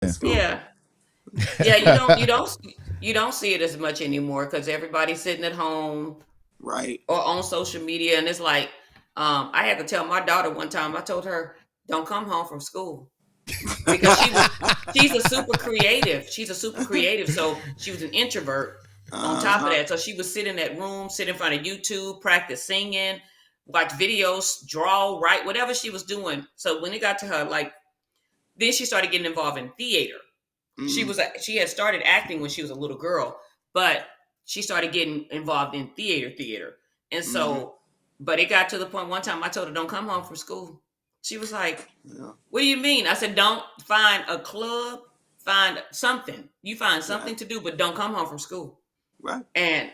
That's cool. Yeah. Yeah, you don't see it as much anymore because everybody's sitting at home Right. or on social media, and it's like, I had to tell my daughter one time. I told her, "Don't come home from school," because she's a super creative. She's a super creative, so she was an introvert. On top of Uh-huh. that, so she would sit in that room, sit in front of YouTube, practice singing, watch videos, draw, write, whatever she was doing. So when it got to her, like, then she started getting involved in theater. Mm-hmm. She had started acting when she was a little girl, but she started getting involved in theater. And Mm-hmm. so, but it got to the point one time I told her, "Don't come home from school." She was like, Yeah. "What do you mean?" I said, "Don't find a club, find something. You find Right. something to do, but don't come home from school." Right. And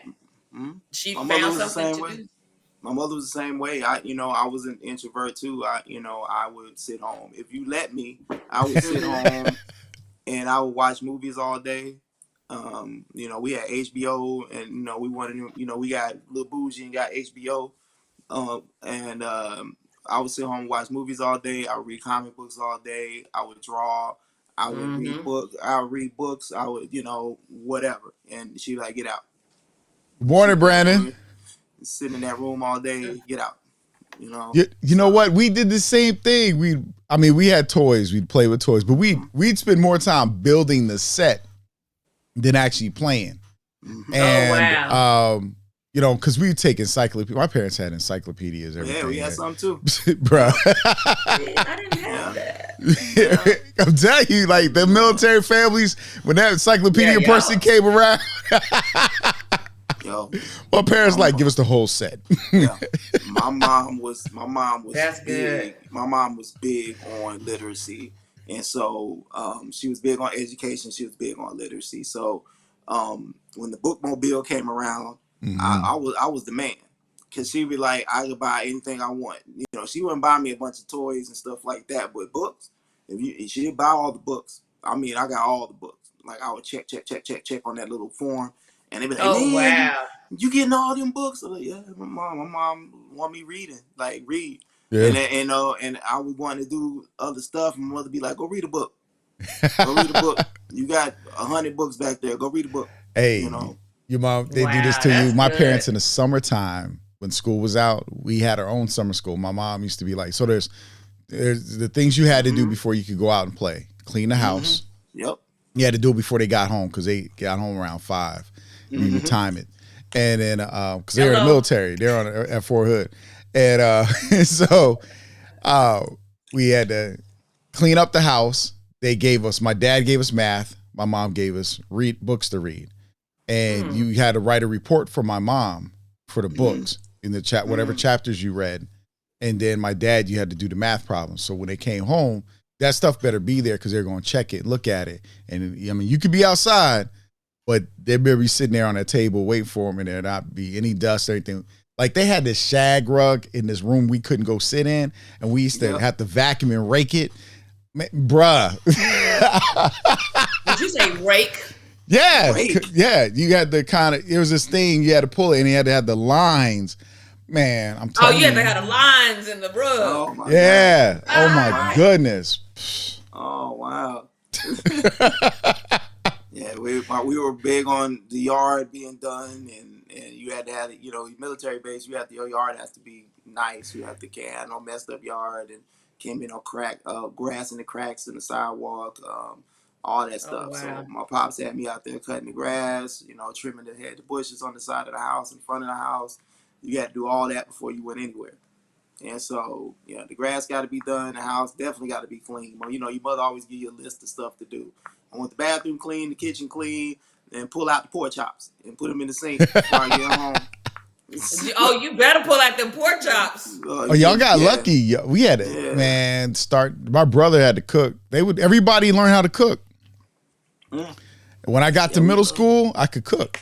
Mm-hmm. she My mother found was the something same to way. do. My mother was the same way. I was an introvert too. I would sit home. If you let me, I would sit Mm-hmm. home and I would watch movies all day. We had HBO, and we wanted to, we got Lil Bougie and got HBO. And I would sit home and watch movies all day. I would read comic books all day. I would draw. I would read Mm-hmm. books. I would read books. I would, whatever. And she'd like, get out. Morning, She'd be like, Brandon. sit in that room all day. Get out. You know. You know So what? We did the same thing. We had toys. We'd play with toys, but we'd spend more time building the set than actually playing. mhm. Oh And wow. because we would take encyclopedia. My parents had encyclopedias, Yeah, we everything, had some too. bro. See, I didn't have Yeah. that. Yeah. I'm telling you, like the military families, when that Yeah, encyclopedia person y'all. came around, Yo, my parents my, like give us the whole set. yeah. My mom was That's good. big. My mom was big on literacy, and so she was big on education. She was big on literacy. So when the bookmobile came around, I, Hmm. I was I was the man, because she'd be like, I could buy anything I want. She wouldn't buy me a bunch of toys and stuff like that, but books. If she didn't buy all the books, I mean, I got all the books. Like I would check on that little form, and they'd be like, Oh "Man, you wow. you getting all them books?" I'm like, "Yeah, my mom want me reading, like read." Yeah. And then, and I would want to do other stuff. My mother be like, "Go read a book. Go read a book. You got 100 books back there. Go read a book." You Hey, know. your mom, they do this Wow, to you. that's My good. parents in the summertime, when school was out, we had our own summer school. My mom used to be like, so there's the things you had to do Mm-hmm. before you could go out and play. Clean the Mm-hmm. house. Yep. You had to do it before they got home because they got home around 5. And you would Mm-hmm. time it. And then, because they're in the Hello. military, they're on at Fort Hood. And so uh, we had to clean up the house. My dad gave us math. My mom gave us read books to read. And Mm. you had to write a report for my mom for the Mm-hmm. books in the chat, whatever Mm-hmm. chapters you read. And then my dad, you had to do the math problems. So when they came home, that stuff better be there because they're going to check it, look at it. And I mean, you could be outside, but they better be sitting there on that table waiting for them, and there not be any dust or anything. Like they had this shag rug in this room we couldn't go sit in, and we used to Yep. have to vacuum and rake it. Man, bruh. Did you say rake? Yeah, Rake. yeah. You had the kind of, it was this thing you had to pull it, and you had to have the lines. Man, I'm Oh, telling you had to you. have the lines in the rug. Oh my God. Yeah. Oh Oh my wow. goodness. Oh wow. Yeah, we were big on the yard being done, and you had to have it. Military base. Your yard has to be nice. You have to can't have no messed up yard, and can't be no grass in the cracks in the sidewalk. All that Oh stuff. So wow. my pops had me out there cutting the grass. Trimming the bushes on the side of the house, in front of the house. You had to do all that before you went anywhere. And so, the grass got to be done. The house definitely got to be clean. Well, your mother always give you a list of stuff to do. I want the bathroom clean, the kitchen clean, and pull out the pork chops and put them in the sink before I get home. Oh, you better pull out them pork chops. Oh, y'all got Yeah, lucky. We had to, yeah. man, my brother had to cook. Everybody learn how to cook. Mm. When I got Yeah, to we middle school, I could cook.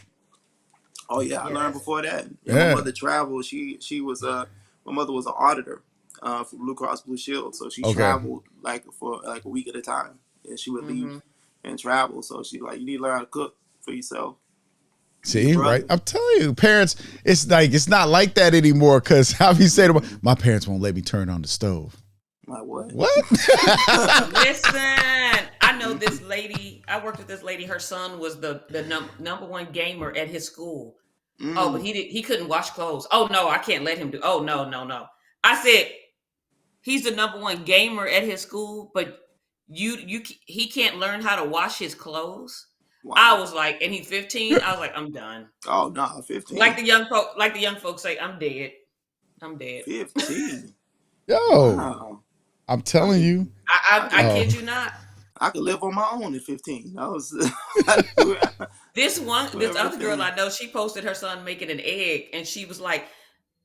Oh yeah, I Yeah, learned that's before that. Yeah, my Yeah. mother traveled. She was my mother was an auditor for Blue Cross Blue Shield, so she Okay. traveled like for like a week at a time, and she would leave mm-hmm. and travel. So she like, you need to learn how to cook for yourself and your See, right? brother. I'm telling you, parents, it's not like that anymore. Cause I'll be saying, my parents won't let me turn on the stove. I'm like, what? What? Listen, I know know this lady. I worked with this lady. Her son was the number one gamer at his school. Oh, but he couldn't wash clothes. Oh no, I can't let him do. Oh no, no, no. I said he's the number one gamer at his school, but he can't learn how to wash his clothes. Wow. I was like, and he's 15. I was like, I'm done. Oh no, 15. Like the young folks say, I'm dead. I'm dead. 15. Yo, Wow. I'm telling you. I kid you not. I could live on my own at 15. I was This other girl I know, she posted her son making an egg, and she was like,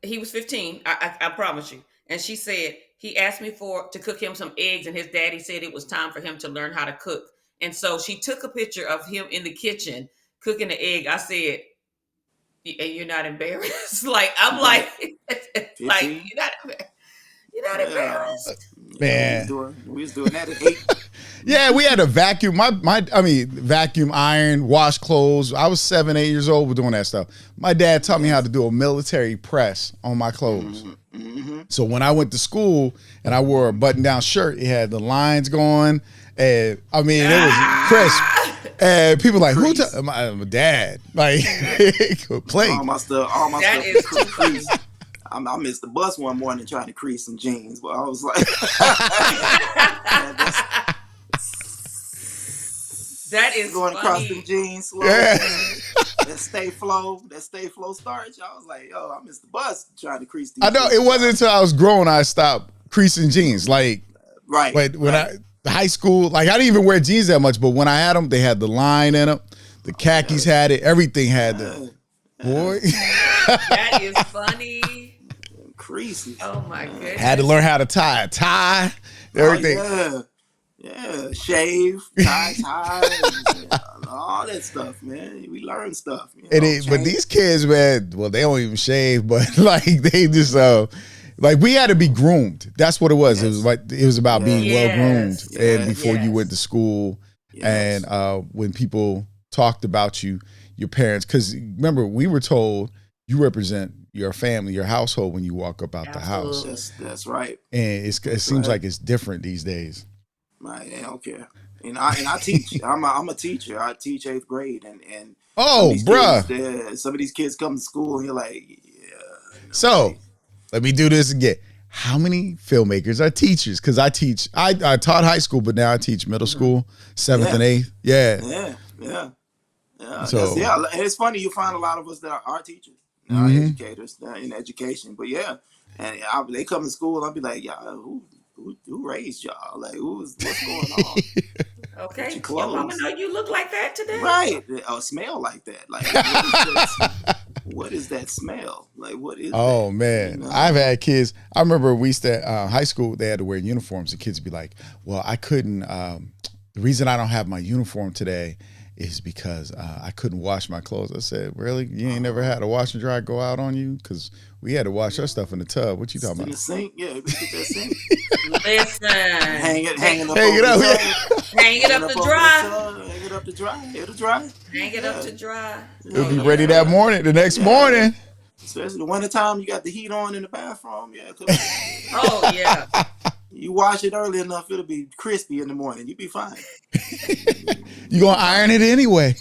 he was 15. I promise you. And she said he asked me to cook him some eggs, and his daddy said it was time for him to learn how to cook. And so she took a picture of him in the kitchen cooking the egg. I said, "And you're not embarrassed?" Like I'm like, like you're not embarrassed, man. We was doing that at 8. Yeah, we had a vacuum. Vacuum, iron, wash clothes. I was 7, 8 years old doing that stuff. My dad taught me how to do a military press on my clothes. Mm-hmm. So when I went to school and I wore a button-down shirt, it had the lines going, and I mean it was crisp. And people like, who? My dad, like, play. All my stuff that is creased. I missed the bus one morning trying to crease some jeans, but I was like, that is going funny. across them jeans slow. Yeah. That stay flow starch. I was like, yo, I missed the bus trying to crease these. I know it wasn't until I was grown I stopped creasing jeans. Like, right. But when high school, like I didn't even wear jeans that much, but when I had them, they had the line in them. The khakis had it. Everything had the boy. That is funny. Creases. Oh my goodness. Had to learn how to tie a tie. Everything. Oh, yeah. Shave, tie, and all that stuff, man. We learn stuff. But these kids, man, well, they don't even shave, but like they just like we had to be groomed. That's what it was. Yes. It was about being well groomed, and before you went to school, and when people talked about you, your parents, because remember we were told you represent your family, your household when you walk up out the house. That's right. And it seems like it's different these days. Right, I don't care. And I teach. I'm a teacher. I teach 8th grade, and bruh, some of these kids come to school and you're like, So, let me do this again. How many filmmakers are teachers? Because I teach. I taught high school, but now I teach middle school, 7th and 8th. Yeah. So and it's funny you find a lot of us that are teachers, educators in education. But and they come to school, I'll be like, y'all, who raised y'all? Like, what's going on? Okay, your mama know you look like that today, right? Or smell like that? Like, what is that smell? Like, what is? Oh man, I've had kids. I remember we used to high school. They had to wear uniforms. The kids would be like, "Well, I couldn't. The reason I don't have my uniform today is because I couldn't wash my clothes." I said, "Really? You ain't never had a wash and dry go out on you? Because we had to wash our stuff in the tub. What you talking about?" In the sink? Yeah, we get that sink. Listen, hang it up Hang it up to dry. Hang it up to dry. It'll dry. Hang it up to dry. It'll be ready that morning. The next morning. Especially the winter time, you got the heat on in the bathroom. Yeah. Oh yeah. You wash it early enough, it'll be crispy in the morning. You'll be fine. You gonna iron it anyway.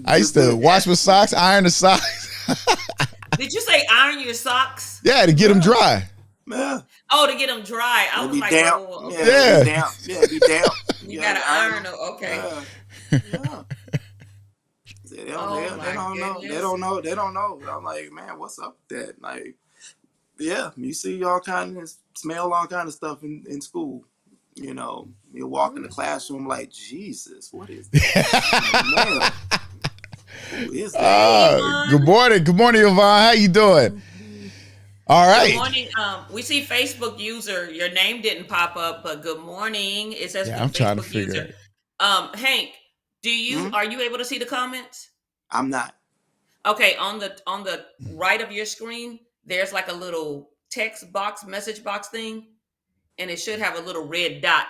I used to wash my socks, iron the socks. Did you say iron your socks? Yeah, to get them dry. Yeah. Oh, to get them dry. I was like, damp. oh, Yeah. okay. Be damp. Yeah, be damp. You gotta iron them. Okay. Yeah. They don't know. I'm like, man, what's up with that? Like, yeah, you see all kind of, smell all kind of stuff in school. You know, you walk in the classroom like, Jesus, what is that? Man, who is that? Good morning, Yvonne. How you doing? All right. Good morning. We see Facebook user. Your name didn't pop up, but good morning. It says I'm trying to figure user. Hank, are you able to see the comments? I'm not. Okay, on the right of your screen, there's like a little text box, message box thing, and it should have a little red dot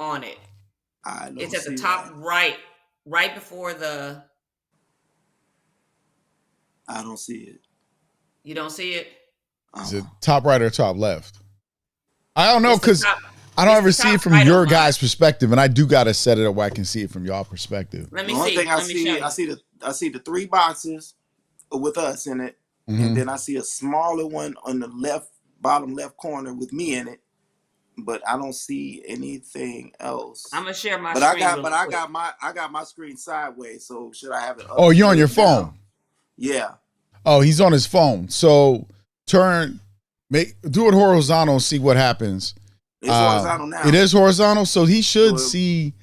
on it. It's at the top right before the. I don't see it. You don't see it? Is it top right or top left? I don't know because I don't It's ever the see top it from right your on mine. guys' perspective, and I do gotta set it up where I can see it from y'all perspective. Let The me only see. thing Let me show you. I see the 3 boxes with us in it, and then I see a smaller one on the bottom left corner with me in it, but I don't see anything else. I'm gonna share my But I screen got, real but I quick. got my screen sideways. So should I have it up? Oh, you're on your straight down? phone. Yeah. Oh, he's on his phone. So do it horizontal and see what happens. It's horizontal now. It is horizontal, so he should Well, see.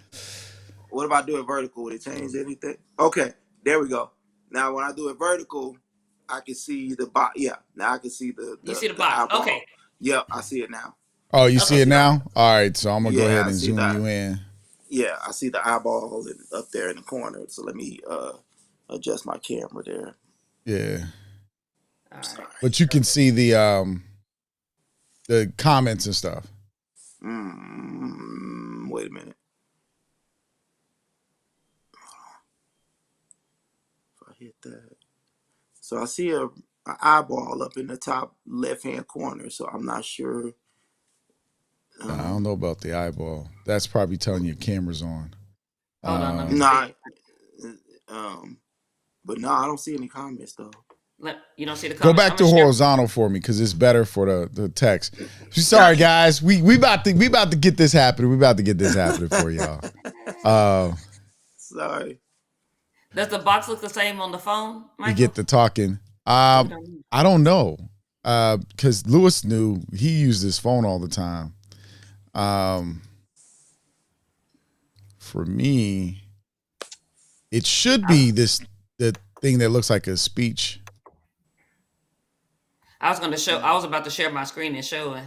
What if I do it vertical? Would it change anything? Okay, there we go. Now when I do it vertical, I can see the box. Yeah, now I can see the You see the box? eyeball. Okay. Yep, I see it now. Oh, you Okay, see it so- now? All right, so I'm gonna go Yeah, ahead I and see zoom that. you in. Yeah, I see the eyeball up there in the corner. So let me adjust my camera there. Yeah, All right. but you can see the comments and stuff. Wait a minute. If I hit that, so I see an eyeball up in the top left-hand corner. So I'm not sure. I don't know about the eyeball. That's probably telling you camera's on. Hold on, let me Nah, see. but no, I don't see any comments though. You don't see the Go comments? back I'm to gonna share- horizontal for me because it's better for the text. Sorry, guys. We about to get this happening. We about to get this happening for y'all. Sorry. Does the box look the same on the phone, We Michael? get to talking. I don't know because Lewis knew he used his phone all the time. For me, it should be the thing that looks like a speech. I was about to share my screen and show it.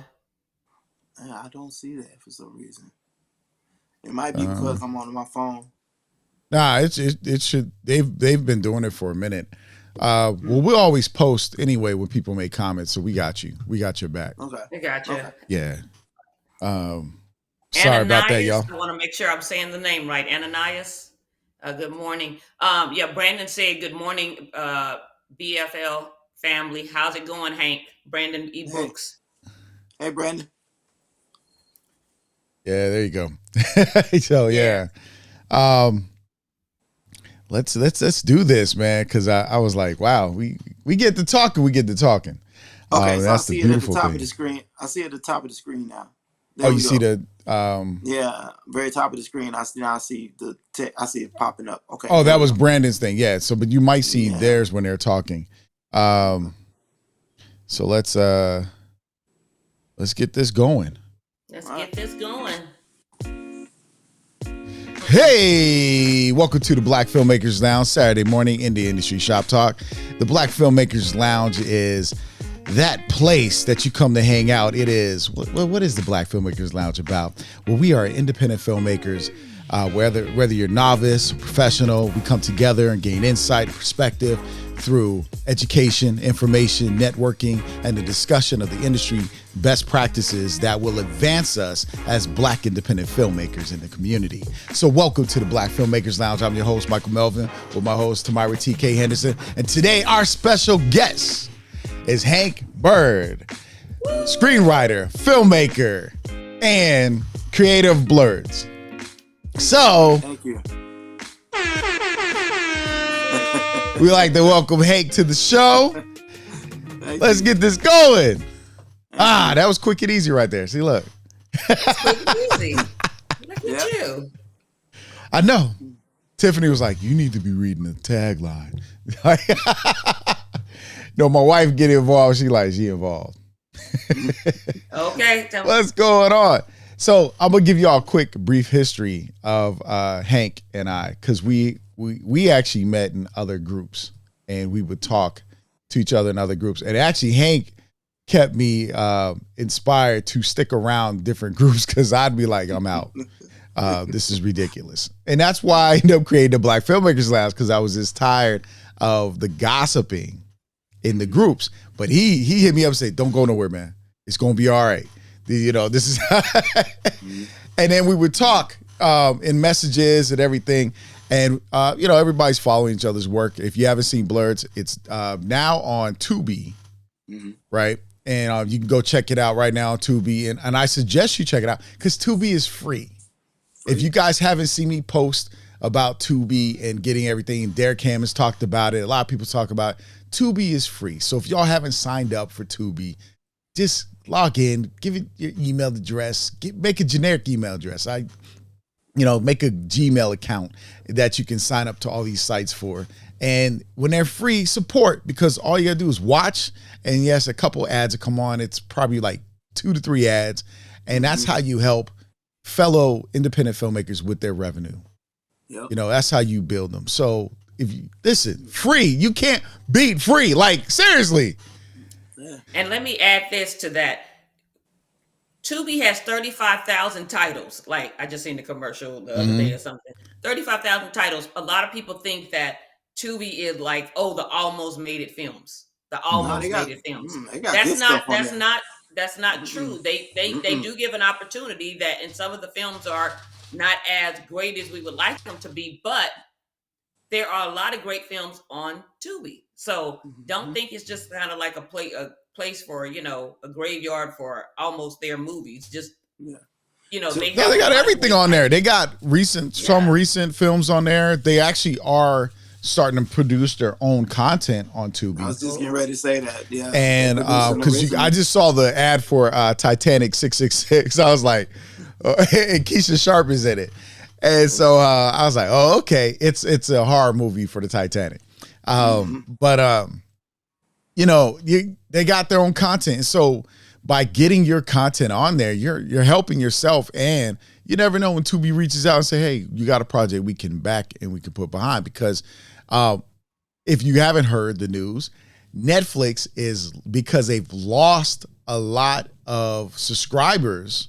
I don't see that for some reason. It might be because I'm on my phone. Nah, it should. They've been doing it for a minute. Well, we'll always post anyway when people make comments, so we got you. We got your back. Okay. I got you. Okay. Yeah. Sorry about that, y'all. I want to make sure I'm saying the name right. Ananias. Good morning. Yeah, Brandon said good morning, BFL family. How's it going, Hank? Brandon eBooks. Hey, Brandon. Yeah, there you go. So yeah. Let's do this, man, because I was like, wow, we get to talking. We get to talking. Okay, so that's I see the it at the beautiful top thing. of the screen. I see it at the top of the screen now. There Oh, we you go. see the Yeah, very top of the screen. I see the I see it popping up. Okay. Oh, there that we was go. Brandon's thing. Yeah. So, but you might see Yeah. theirs when they're talking. So let's get this going. Let's get this going. Hey, welcome to the Black Filmmakers Lounge, Saturday morning indie industry shop talk. The Black Filmmakers Lounge is that place that you come to hang out. It is, what is the Black Filmmakers Lounge about? Well, we are independent filmmakers. Whether you're novice, professional, we come together and gain insight, perspective through education, information, networking, and the discussion of the industry best practices that will advance us as Black independent filmmakers in the community. So welcome to the Black Filmmakers Lounge. I'm your host, Michael Melvin, with my host, TaMyra TK Henderson. And today, our special guest is Hank Byrd, screenwriter, filmmaker, and creator of Blurds. So, Thank you. we like to welcome Hank to the show. Let's get this going. That was quick and easy right there. See, look. Easy. Look at you. I know. Tiffany was like, you need to be reading the tagline. No, my wife get involved. She involved. Okay. What's going on? So I'm gonna give y'all a quick, brief history of Hank and I, because we actually met in other groups, and we would talk to each other in other groups. And actually, Hank kept me inspired to stick around different groups because I'd be like, I'm out. This is ridiculous, and that's why I ended up creating the Black Filmmakers Lounge, because I was just tired of the gossiping in the groups. But he hit me up and said, "Don't go nowhere, man. It's gonna be all right." This is, and then we would talk in messages and everything, and everybody's following each other's work. If you haven't seen Blurds, it's now on Tubi, right? and you can go check it out right now on Tubi, and I suggest you check it out because Tubi is free. If you guys haven't seen me post about Tubi and getting everything, Derek Ham has talked about it. A lot of people talk about it. Tubi is free. So if y'all haven't signed up for Tubi, just log in, give it your email address, make a generic email address. Make a Gmail account that you can sign up to all these sites for. And when they're free, support, because all you gotta do is watch. And yes, a couple ads will come on. It's probably like 2 to 3 ads. And that's how you help fellow independent filmmakers with their revenue. Yep. That's how you build them. So if you listen, free, you can't beat free. Like, seriously. Yeah. And let me add this to that. Tubi has 35,000 titles. Like, I just seen the commercial the other day or something. 35,000 titles. A lot of people think that Tubi is like, the almost made it films. The almost made it films. That's not true. They do give an opportunity that, and some of the films are not as great as we would like them to be, but there are a lot of great films on Tubi. So don't think it's just kind of like a place for, a graveyard for almost their movies. Just, they got everything on there. They got some recent films on there. They actually are starting to produce their own content on Tubi. I was just getting ready to say that. Yeah. And because I just saw the ad for Titanic 666. I was like, and Keisha Sharp is in it. And so I was like, oh, okay. It's a horror movie for the Titanic. But they got their own content. So by getting your content on there, you're helping yourself. And you never know when Tubi reaches out and say, hey, you got a project we can back and we can put behind. Because if you haven't heard the news, Netflix is, because they've lost a lot of subscribers.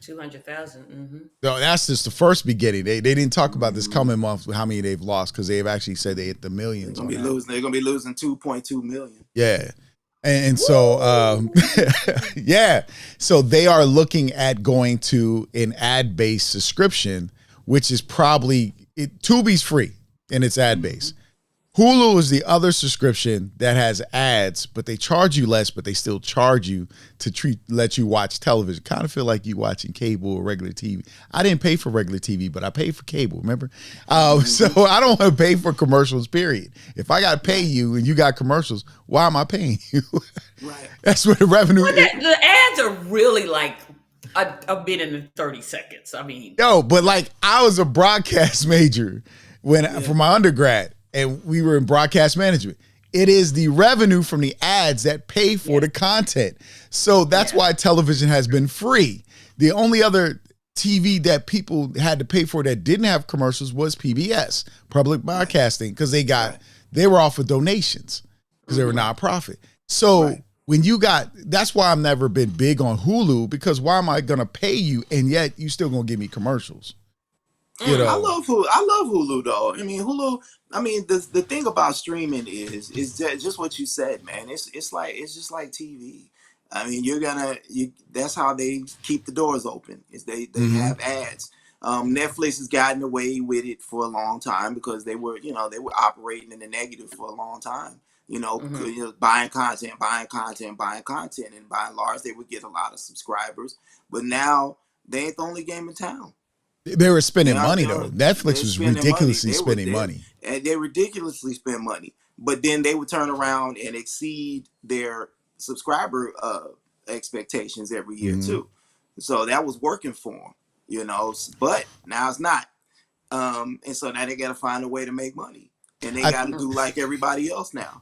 200,000. No, that's just the first beginning. They didn't talk about this coming month, how many they've lost, because they've actually said they hit the millions. They're gonna be losing 2.2 million. Yeah. And so, yeah. So they are looking at going to an ad-based subscription, which is probably, Tubi's free and it's ad-based. Hulu is the other subscription that has ads, but they charge you less, but they still charge you to let you watch television. Kind of feel like you watching cable or regular TV. I didn't pay for regular TV, but I paid for cable, remember? So I don't want to pay for commercials, period. If I got to pay you and you got commercials, why am I paying you? Right. That's where the revenue is. The ads are really like a bit in the 30 seconds. I mean. But like I was a broadcast major for my undergrad. And we were in broadcast management. It is the revenue from the ads that pay for the content. So that's why television has been free. The only other TV that people had to pay for that didn't have commercials was PBS, public broadcasting, because they were off of donations because they were nonprofit. So when that's why I've never been big on Hulu, because why am I going to pay you and yet you still going to give me commercials? I love Hulu though. I mean, Hulu. I mean, the thing about streaming is just what you said, man. It's just like TV. I mean, that's how they keep the doors open. Is they have ads. Netflix has gotten away with it for a long time because they were operating in the negative for a long time. Buying content, and by and large, they would get a lot of subscribers. But now they ain't the only game in town. They were spending money though. Netflix was ridiculously spending money. And they ridiculously spend money. But then they would turn around and exceed their subscriber expectations every year too. So that was working for them, but now it's not. And so now they got to find a way to make money. And they got to do like everybody else now.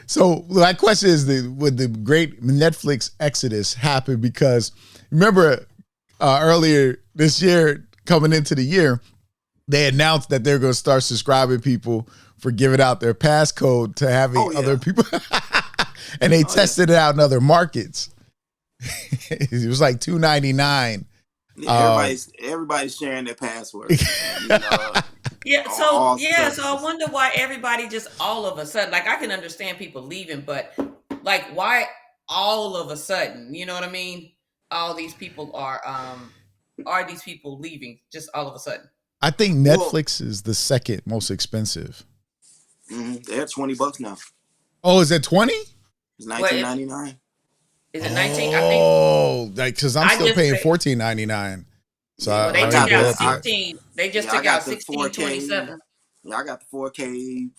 So my question is, would the great Netflix exodus happen? Because remember, earlier this year, coming into the year, they announced that they're going to start subscribing people for giving out their passcode to having other people. And they tested it out in other markets. It was like $2.99. Yeah, everybody's sharing their password. So I wonder why everybody just all of a sudden, like I can understand people leaving, but like why all of a sudden, you know what I mean? All these people are these people leaving just all of a sudden? I think Netflix is the second most expensive. They're $20 now. Oh, is it 20? It's $19.99. Is it 19? I think Oh, like because I'm I still just paying paid. $14.99. So Yeah, Well, I they I ain't took got go out the up yet. 16. They just yeah, I took out got the 4K. 1627. Yeah, I got the 4K,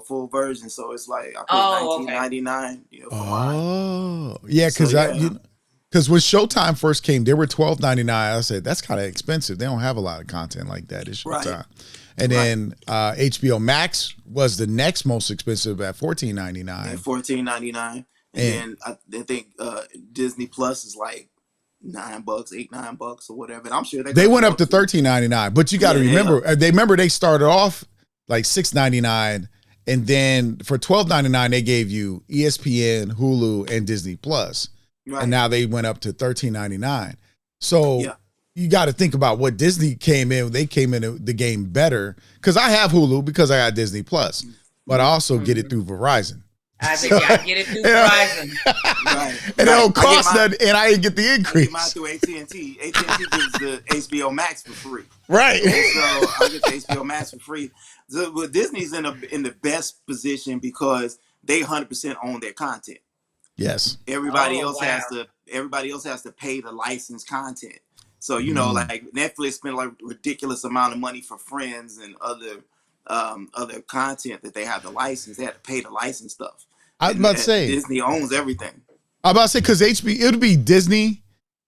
full version. So it's like I paid Oh, okay. 19.99, for mine. Oh, yeah, So because yeah, because when Showtime first came, they were $12.99. I said that's kind of expensive. They don't have a lot of content like that. It's right, Showtime, and right. then HBO Max was the next most expensive at And $14.99. 14.99, and And then I think Disney Plus is like $9, $8, $9 or whatever. And I'm sure they're they gonna went go up up to to $13.99. But you got to yeah, they remember, up they started off like $6.99, and then for $12.99 they gave you ESPN, Hulu, and Disney Plus, and right. now they went up to $13.99. So Yeah, you got to think about what Disney came in. They came in the game better because I have Hulu because I got Disney Plus, but I also get it Mhm. through Verizon. I So, think I get it through you know, Verizon. right, and it right. don't cost nothing, and I didn't get the I get mine increase. through AT&T. AT&T gives the HBO Max for free. Right. And so I get the HBO Max for free. So, but Disney's in the best position because they 100% own their content. Yes. Everybody Oh, else wow. has to pay the licensed content. So Mm. like Netflix spent like ridiculous amount of money for Friends and other content that they have to license. They had to pay the license stuff, I was and about to say, Disney owns everything. I'm about to say because it would be Disney,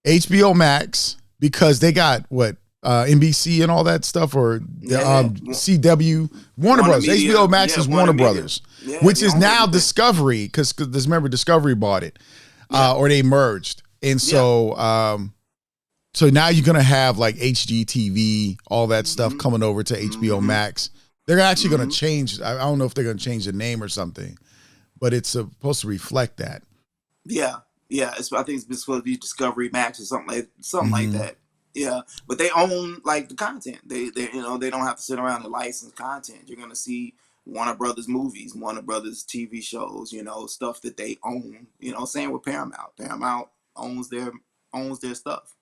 HBO Max because they got what NBC and all that stuff, or the Yeah, CW, Warner Warner Brothers. HBO Media, Max yeah, is Warner Warner Media, Brothers, yeah, which they is own now everything. Discovery because remember Discovery bought it, Yeah, or they merged, and yeah. so now you're gonna have like HGTV, all that stuff Mm-hmm. coming over to HBO Mm-hmm. Max. They're actually gonna Mm-hmm. change. I don't know if they're gonna change the name or something, but it's supposed to reflect that. Yeah, yeah. I think it's supposed to be Discovery Max or something like Mm-hmm. that. Yeah, but they own like the content. They they don't have to sit around and license content. You're gonna see Warner Brothers movies, Warner Brothers TV shows. Stuff that they own. Same with Paramount. Paramount owns their stuff.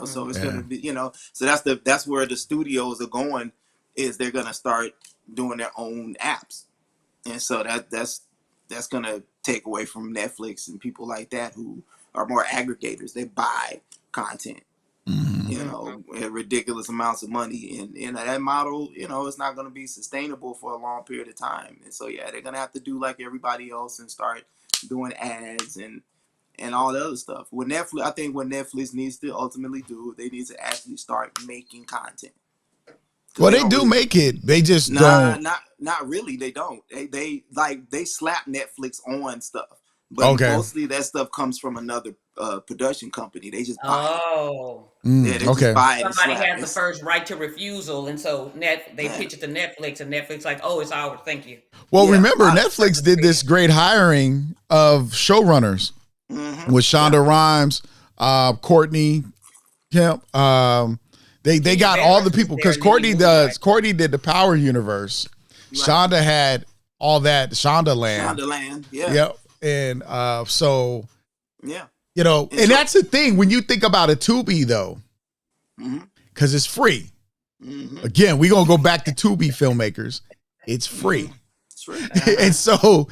So it's Mhm. Yeah. gonna be So that's where the studios are going. Is they're gonna start doing their own apps. And so that's gonna take away from Netflix and people like that who are more aggregators. They buy content, Mm-hmm. Mhm. at ridiculous amounts of money, and that model, it's not gonna be sustainable for a long period of time. And so yeah, they're gonna have to do like everybody else and start doing ads and all the other stuff. I think what Netflix needs to ultimately do, they need to actually start making content because Well, they they don't do really. make it. They just Nah, don't. not really. They don't. They slap Netflix on stuff, but Okay. mostly that stuff comes from another production company. They just buy it. Oh. Yeah, they just Okay. buy it and Somebody slap has the it. first right to refusal, and so they Yeah, pitch it to Netflix, and Netflix like, oh, it's ours. Thank you. Well, yeah. remember Netflix did this great hiring of showrunners with Yeah, Shonda Rhimes, Courtney Kemp. They Kenya got all Barris the was people there, because and then he moved, right? Courtney did the Power Universe. right. Shonda had all that Shonda Land. Shondaland. Yeah, Yep. And so yeah. And and so, that's the thing when you think about a Tubi though, mm-hmm, because it's free. mm-hmm, Again, we're gonna go back to Tubi filmmakers. It's mm-hmm. free. It's free, And so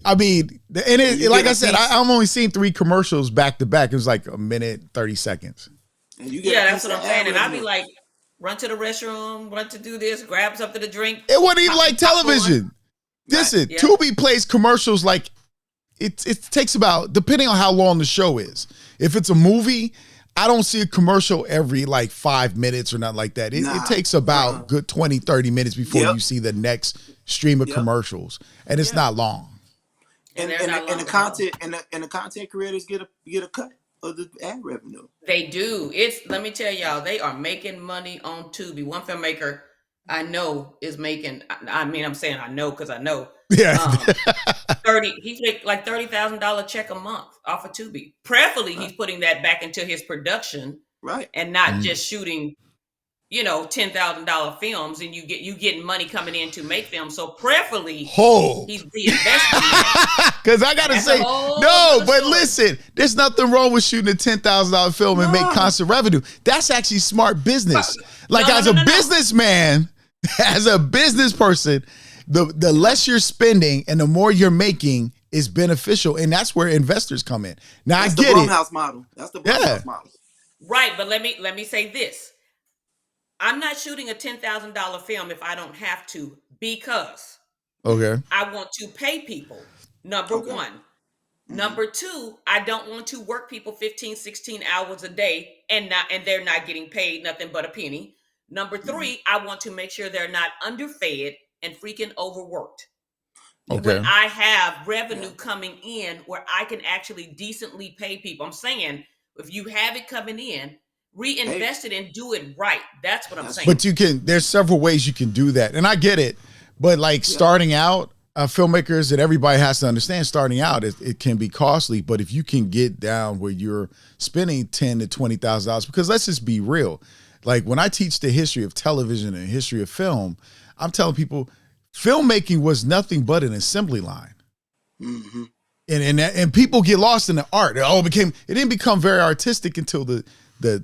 I mean, and and you like get I a said, piece, I've only seen 3 commercials back to back. It was like a minute, 30 seconds. and you get a Yeah, that's piece what of I'm ad saying. And I'd be revenue. like, run to the restroom, run to do this, grab something to drink, It wasn't even pop some like popcorn. television. Right. Listen, Yeah. Tubi plays commercials like it takes about, depending on how long the show is. If it's a movie, I don't see a commercial every like 5 minutes or nothing like that. It Nah. takes about good 20, 30 minutes before Yep. you see the next stream of Yep. commercials. And it's Yeah. not long. And And they're and not the, and the long at all. content and the content creators get a cut of the ad revenue. They do. Let me tell y'all, they are making money on Tubi. One filmmaker I know is making, I mean, I'm saying I know because I know, Yeah. um, he's make like $30,000 check a month off of Tubi. Prayerfully, he's Right. putting that back into his production Right. and not Mm. just shooting, $10,000 films, and you getting money coming in to make films. So prayerfully, Hold. he's reinvesting that. Because I got And to that's a say, whole no, nother but story. listen, there's nothing wrong with shooting a $10,000 film and make No. constant revenue. That's actually smart business. Like No, as no, a no, no, no. businessman, as a business person, the less you're spending and the more you're making is beneficial, and that's where investors come in. Now That's I get the it. Blumhouse model. That's the Yeah. Blumhouse model. Right, but let me say this. I'm not shooting a $10,000 film if I don't have to, because Okay. I want to pay people. Number Okay. one. Mhm. Number two, I don't want to work people 15, 16 hours a day and they're not getting paid nothing but a penny. Number three, I want to make sure they're not underfed and freaking overworked. Okay. When I have revenue coming in where I can actually decently pay people. I'm saying, if you have it coming in, reinvest it and do it right. That's what I'm saying. But there's several ways you can do that. And I get it. But like starting out, filmmakers, and everybody has to understand, starting out, it can be costly. But if you can get down where you're spending $10,000 to $20,000, because let's just be real. Like when I teach the history of television and history of film, I'm telling people filmmaking was nothing but an assembly line. Mm-hmm. And people get lost in the art. It didn't become very artistic until the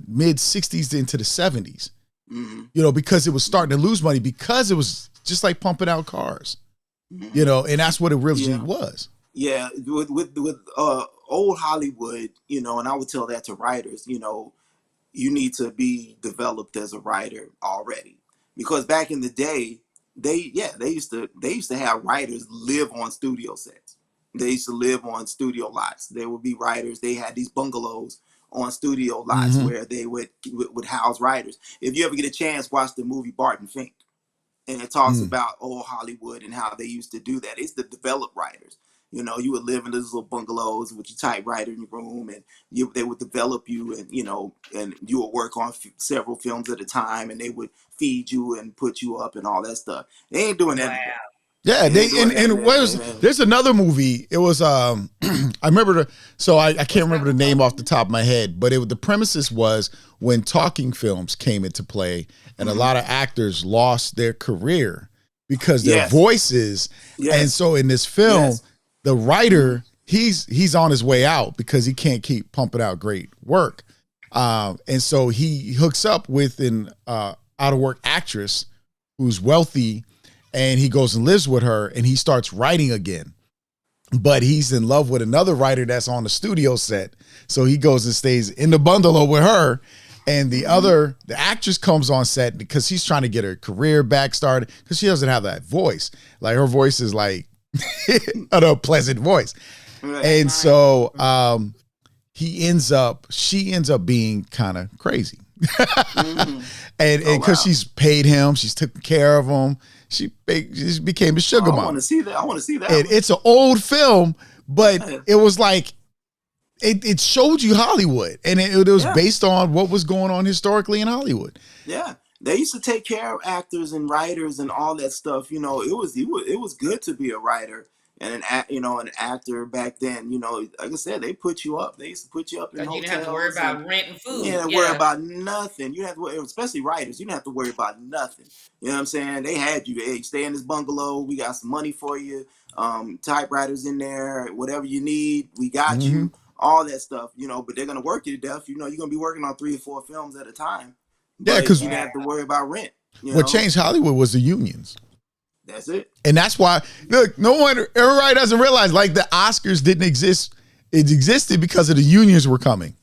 mid 60s into the 70s. Mm-hmm. You know, because it was starting to lose money, because it was just like pumping out cars. You know, and that's what it really was. Yeah, with old Hollywood, you know, and I would tell that to writers, you know, you need to be developed as a writer already, because back in the day, they used to have writers live on studio sets. They used to live on studio lots. There would be writers. They had these bungalows on studio lots where they would house writers. If you ever get a chance, watch the movie Barton Fink. And it talks about old Hollywood and how they used to do that. It's the developed writers. You know, you would live in those little bungalows with your typewriter in your room, and they would develop you, and you know, and you would work on several films at a time, and they would feed you and put you up and all that stuff. They ain't doing that anymore. Yeah, there's another movie. It was I remember I can't remember the name off the top of my head, but the premises was when talking films came into play, and a lot of actors lost their career because their voices. And so in this film, the writer, he's on his way out because he can't keep pumping out great work. And so he hooks up with an out of work actress who's wealthy, and he goes and lives with her, and he starts writing again. But he's in love with another writer that's on the studio set. So he goes and stays in the bungalow with her. And the actress comes on set because she's trying to get her career back started, because she doesn't have that voice. Like her voice is like an unpleasant voice. And so she ends up being kind of crazy. And because she's paid him, she's taken care of him. She became a sugar mom. I want to see that. And it's an old film, but it was like, it showed you Hollywood, and it was based on what was going on historically in Hollywood. Yeah, they used to take care of actors and writers and all that stuff. You know, it was good to be a writer and an actor back then. You know, like I said, they put you up. They used to put you up in hotels. You didn't have to worry about rent and food. You didn't worry about nothing. You have to worry, especially writers. You didn't have to worry about nothing. You know what I'm saying? They had you. Hey, stay in this bungalow. We got some money for you. Typewriters in there. Whatever you need, we got you. All that stuff, you know, but they're gonna work you to death. You know, you're gonna be working on 3 or 4 films at a time. Yeah, because you didn't have to worry about rent. What changed Hollywood was the unions. That's it. And that's why, look, everybody doesn't realize, like, the Oscars didn't exist. It existed because of the unions were coming.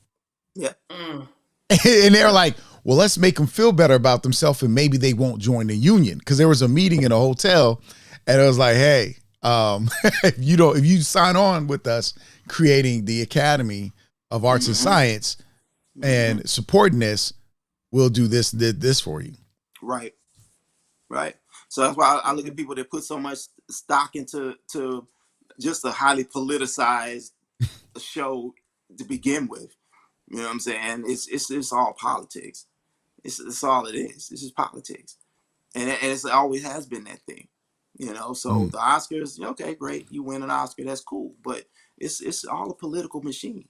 Yeah. And they're like, well, let's make them feel better about themselves, and maybe they won't join the union. Because there was a meeting in a hotel, and it was like, hey, if you sign on with us, creating the Academy of Arts and Science and supporting this, we'll do this for you. Right. So that's why I look at people that put so much stock into just a highly politicized show to begin with. You know what I'm saying? It's all politics. It's all it is. It's just politics, and it always has been that thing. You know, so the Oscars, okay, great, you win an Oscar, that's cool, but it's all a political machine.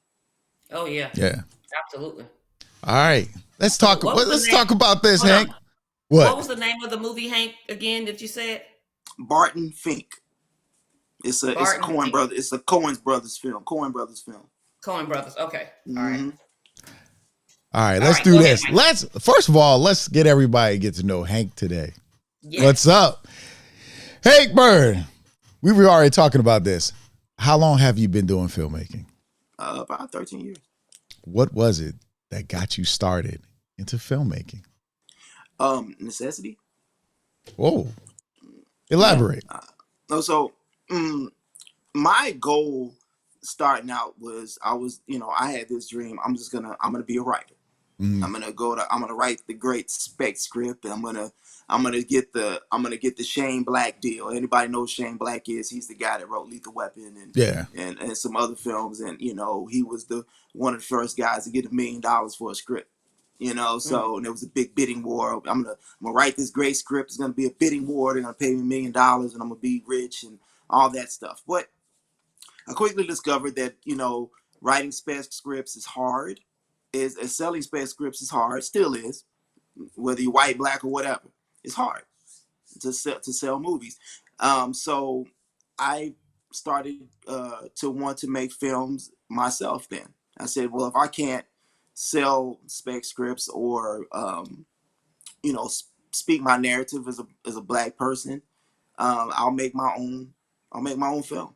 Oh yeah. Yeah. Absolutely. All right. Let's talk about this, Hank. What was the name of the movie, Hank, again, that you said? Barton Fink. It's a Coen Brothers film. Coen Brothers, okay. All right. All right, let's do this. First of all, let's get everybody get to know Hank today. Yes. What's up? Hank Byrd. We were already talking about this. How long have you been doing filmmaking? About 13 years. What was it that got you started into filmmaking? Necessity. Whoa, Yeah. elaborate. No, so mm, my goal starting out was I had this dream. I'm gonna be a writer. Mm, I'm gonna write the great spec script, and I'm gonna get the Shane Black deal. Anybody knows Shane Black is? He's the guy that wrote Lethal Weapon yeah. and some other films, and he was the one of the first guys to get $1 million for a script. Mm. So and there was a big bidding war. I'm gonna write this great script. It's gonna be a bidding war. They're gonna pay me $1 million, and I'm gonna be rich and all that stuff. But I quickly discovered that writing spec scripts is hard. Is selling spec scripts is hard. Still is, whether you're white, black, or whatever. It's hard to sell movies. So I started to want to make films myself. Then I said, well, if I can't sell spec scripts or speak my narrative as a black person, I'll make my own. I'll make my own film.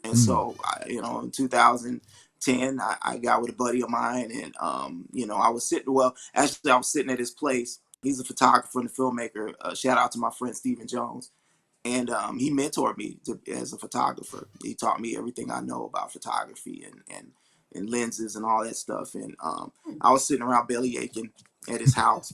And Mm, so, in 2010, I got with a buddy of mine, and I was sitting. Well, actually, I was sitting at his place. He's a photographer and a filmmaker. Shout out to my friend Stephen Jones, and he mentored me as a photographer. He taught me everything I know about photography and lenses and all that stuff. And I was sitting around belly aching at his house.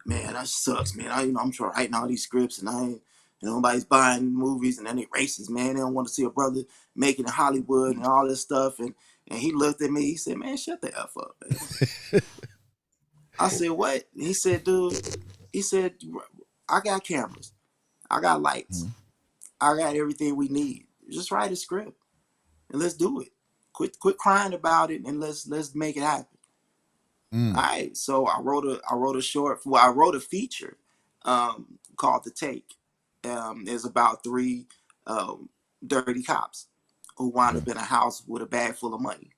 Man, that sucks, man. I'm trying writing all these scripts, and I ain't, nobody's buying movies, and then they racist, man. They don't want to see a brother making in Hollywood and all this stuff. And he looked at me. He said, "Man, shut the f up, man." I said, "What?" He said, "Dude," he said, "I got cameras, I got lights, mm, I got everything we need. Just write a script and let's do it. Quit crying about it, and let's make it happen." mm. All right, so I wrote a short. Well, I wrote a feature called "The Take." It's about three um, dirty cops who wind Okay. up in a house with a bag full of money,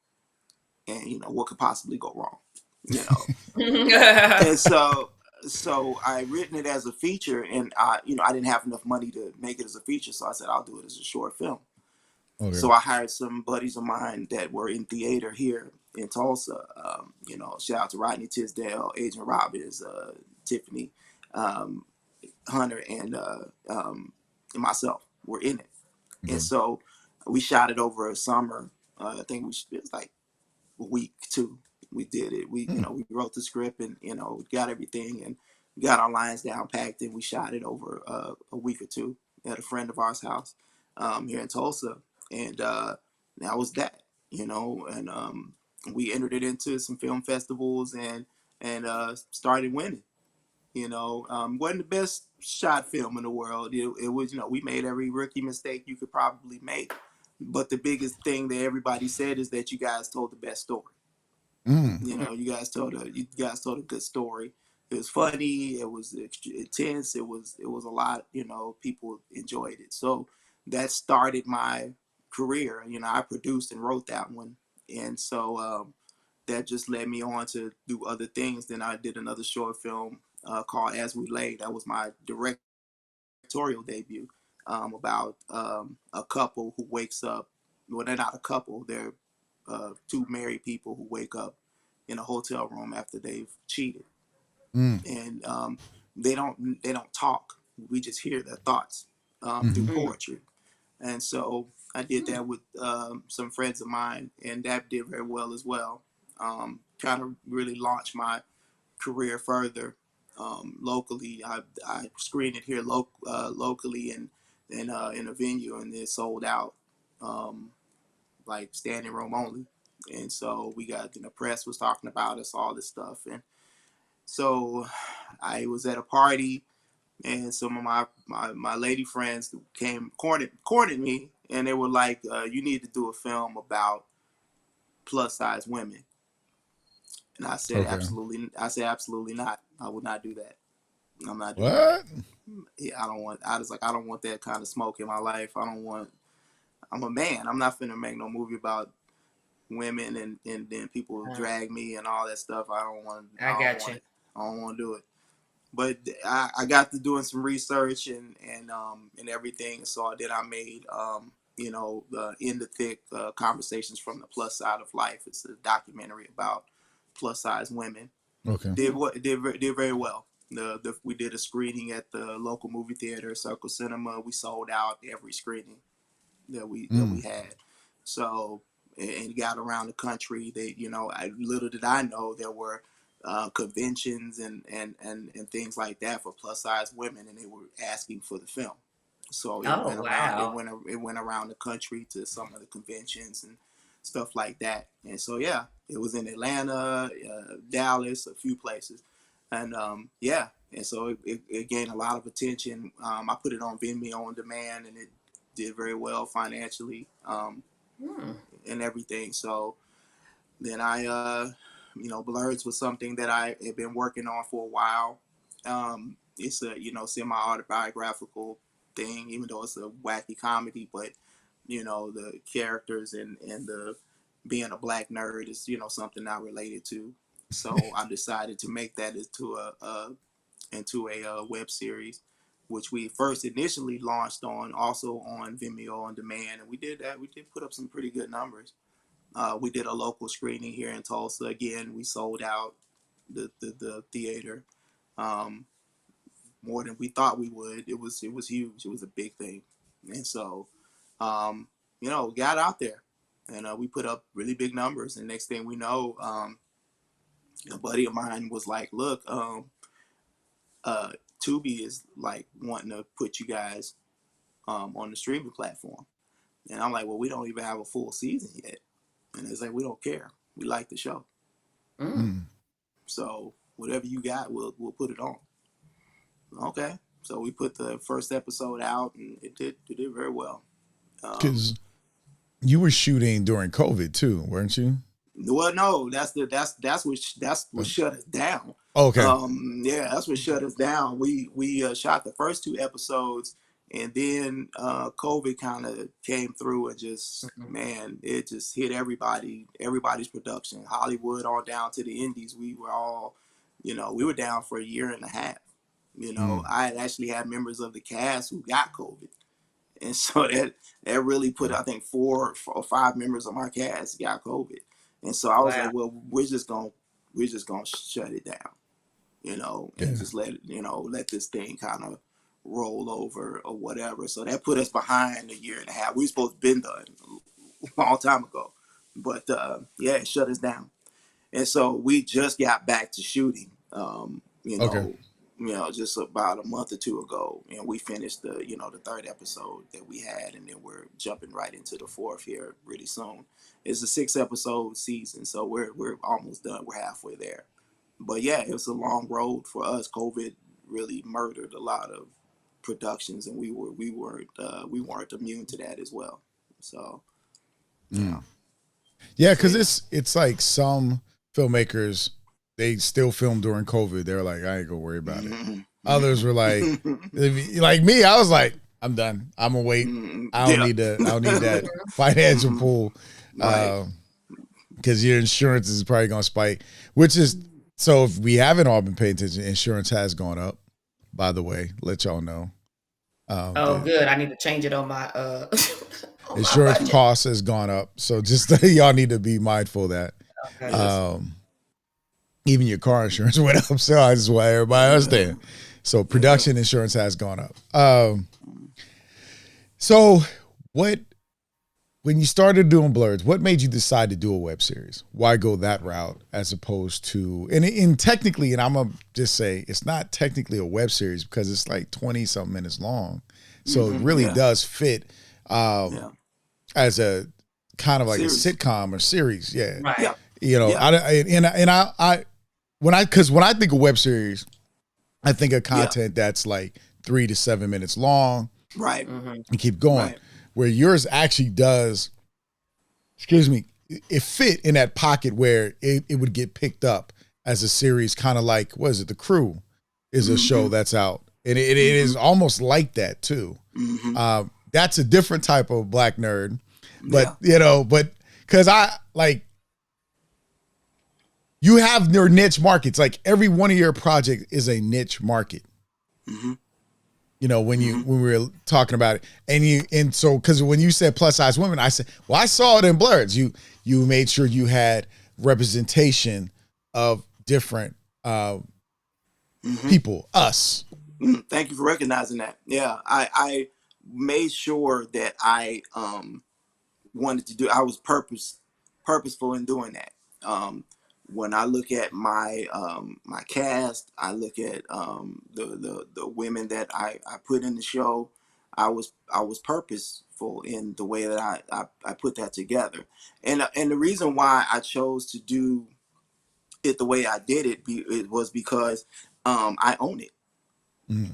and what could possibly go wrong, you know. And so I written it as a feature, and I didn't have enough money to make it as a feature, so I said I'll do it as a short film. Okay. So I hired some buddies of mine that were in theater here in Tulsa. Shout out to Rodney Tisdale, Agent Robbins, Tiffany um, Hunter, and myself were in it. And Okay. so we shot it over a summer. I think it was like a week, two. We did it. Mm, We wrote the script, and we got everything, and we got our lines down packed, and we shot it over a week or two at a friend of ours house here in Tulsa. And that was that. And we entered it into some film festivals, and started winning. Wasn't the best shot film in the world. It was, we made every rookie mistake you could probably make. But the biggest thing that everybody said is that you guys told the best story. mm. You guys told a good story. It was funny. It was intense. It was a lot. People enjoyed it. So that started my career. I produced and wrote that one, and so that just led me on to do other things. Then I did another short film called As We Lay. That was my directorial debut, about a couple who wakes up. Well, they're not a couple. They're two married people who wake up in a hotel room after they've cheated, Mm, and they don't talk. We just hear their thoughts through mhm. poetry. And so I did that with some friends of mine, and that did very well as well. Kind of really launched my career further locally. I screened it here locally and in a venue, and it sold out, um, like standing room only. And so we got, press was talking about us, all this stuff. And so I was at a party, and some of my lady friends came cornered me, and they were like, "You need to do a film about plus size women." And I said, Okay. "Absolutely." I said, "Absolutely not. I would not do that. I'm not doing that." What? Yeah, I don't want. I was like, I don't want that kind of smoke in my life. I don't want. I'm a man. I'm not finna make no movie about women, and then people drag me and all that stuff. I don't want. I I don't got want you. it. I don't want to do it. But I got to doing some research and everything. So then I made In the thick conversations from the plus side of life. It's a documentary about plus size women. Okay. Did very well. We did a screening at the local movie theater, Circle Cinema. We sold out every screening that we had. So and got around the country. Little did I know there were conventions and things like that for plus size women, and they were asking for the film. So it Oh went around. wow. It went around the country to some of the conventions and stuff like that. And so yeah, it was in Atlanta, Dallas, a few places, and yeah. And so it gained a lot of attention. I put it on Vimeo on demand, and it did very well financially and everything. So then Blurs was something that I had been working on for a while. It's a semi-autobiographical thing, even though it's a wacky comedy, but the characters and the being a black nerd is something I related to. So I decided to make that into a web series, which we first initially launched on Vimeo on demand, and we did that. We did put up some pretty good numbers. We did a local screening here in Tulsa. Again, we sold out the theater more than we thought we would. It was huge. It was a big thing, and so got out there, and we put up really big numbers. And next thing we know, a buddy of mine was like, "Look, Tubi is like wanting to put you guys on the streaming platform," and I'm like, "Well, we don't even have a full season yet." And it's like, "We don't care. We like the show. So whatever you got, we'll put it on." Okay. So we put the first episode out, and it did very well. Because you were shooting during COVID too, weren't you? Well, no, that's what shut us down. Okay. Yeah, that's what shut us down. We shot the first 2 episodes, and then COVID kind of came through and just man, it just hit everybody's production. Hollywood on down to the indies. We were all, we were down for a year and a half. I had actually had members of the cast who got COVID. And so that really put, I think 4 or 5 members of my cast got COVID. And so I was like, well, we're just gonna shut it down, and just let this thing kind of roll over or whatever. So that put us behind a year and a half. We were supposed to been done a long time ago, but it shut us down. And so we just got back to shooting, just about a month or 2 ago, and we finished the 3rd episode that we had, and then we're jumping right into the 4th here really soon. It's a 6-episode season, so we're almost done. We're halfway there. But yeah, it was a long road for us. COVID really murdered a lot of productions, and we weren't immune to that as well. So yeah, because it's like some filmmakers, they still film during COVID. They're like, I ain't gonna worry about it. Others were like me. I was like, I'm done. I'm gonna wait. I don't need that financial pool, because your insurance is probably gonna spike. Which is, so if we haven't all been paying attention, insurance has gone up. By the way, let y'all know. Good. I need to change it on my insurance costs has gone up. So just y'all need to be mindful of that. Okay. Even your car insurance went up, so I just want everybody to understand. So production insurance has gone up. So when you started doing Blurs, what made you decide to do a web series? Why go that route as opposed to, and technically, and I'm going to just say, it's not technically a web series because it's like 20 something minutes long. So it really does fit as a kind of like series. A sitcom or series. Yeah. Right. Yeah. When I think of web series, I think of content that's like 3 to 7 minutes long, right, and keep going. Right. Where yours actually does, it fit in that pocket where it would get picked up as a series, kind of like, what is it? The Crew is a show that's out, and it is almost like that too. That's a different type of black nerd, but because I like. You have your niche markets. Like every one of your projects is a niche market. You know, when we were talking about it, and so because when you said plus size women, I said, well, I saw it in Blurs. You made sure you had representation of different people, us. Thank you for recognizing that. Yeah, I made sure that I wanted to do. I was purposeful in doing that. When I look at my my cast, I look at the women that I put in the show. I was purposeful in the way that I put that together, and the reason why I chose to do it the way I did it, it was because I own it.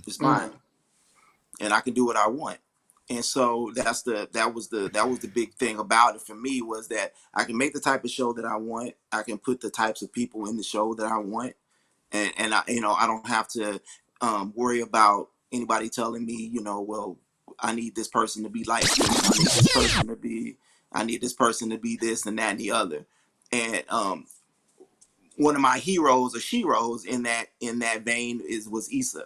It's mine, and I can do what I want. And so that was the big thing about it for me, was that I can make the type of show that I want. I can put the types of people in the show that I want, and I, you know, I don't have to worry about anybody telling me, you know, well, I need this person to be like this. I need this person to be this and that and the other. And one of my heroes or sheroes in that vein was Issa,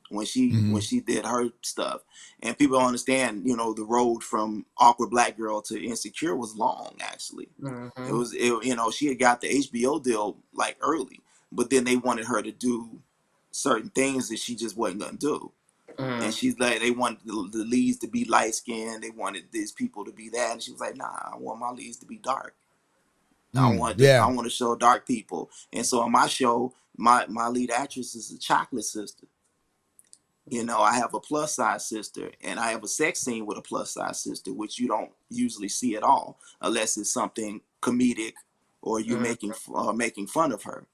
when she did her stuff. And people don't understand, you know, the road from awkward black girl to insecure was long. Actually, you know, she had got the HBO deal like early, but then they wanted her to do certain things that she just wasn't gonna do. And she's like, they wanted the leads to be light skinned, they wanted these people to be that, and she was like, nah, I want my leads to be dark. I want to show dark people. And so on my show, my lead actress is a chocolate sister. You know, I have a plus size sister, and I have a sex scene with a plus size sister, which you don't usually see at all, unless it's something comedic or you making fun of her.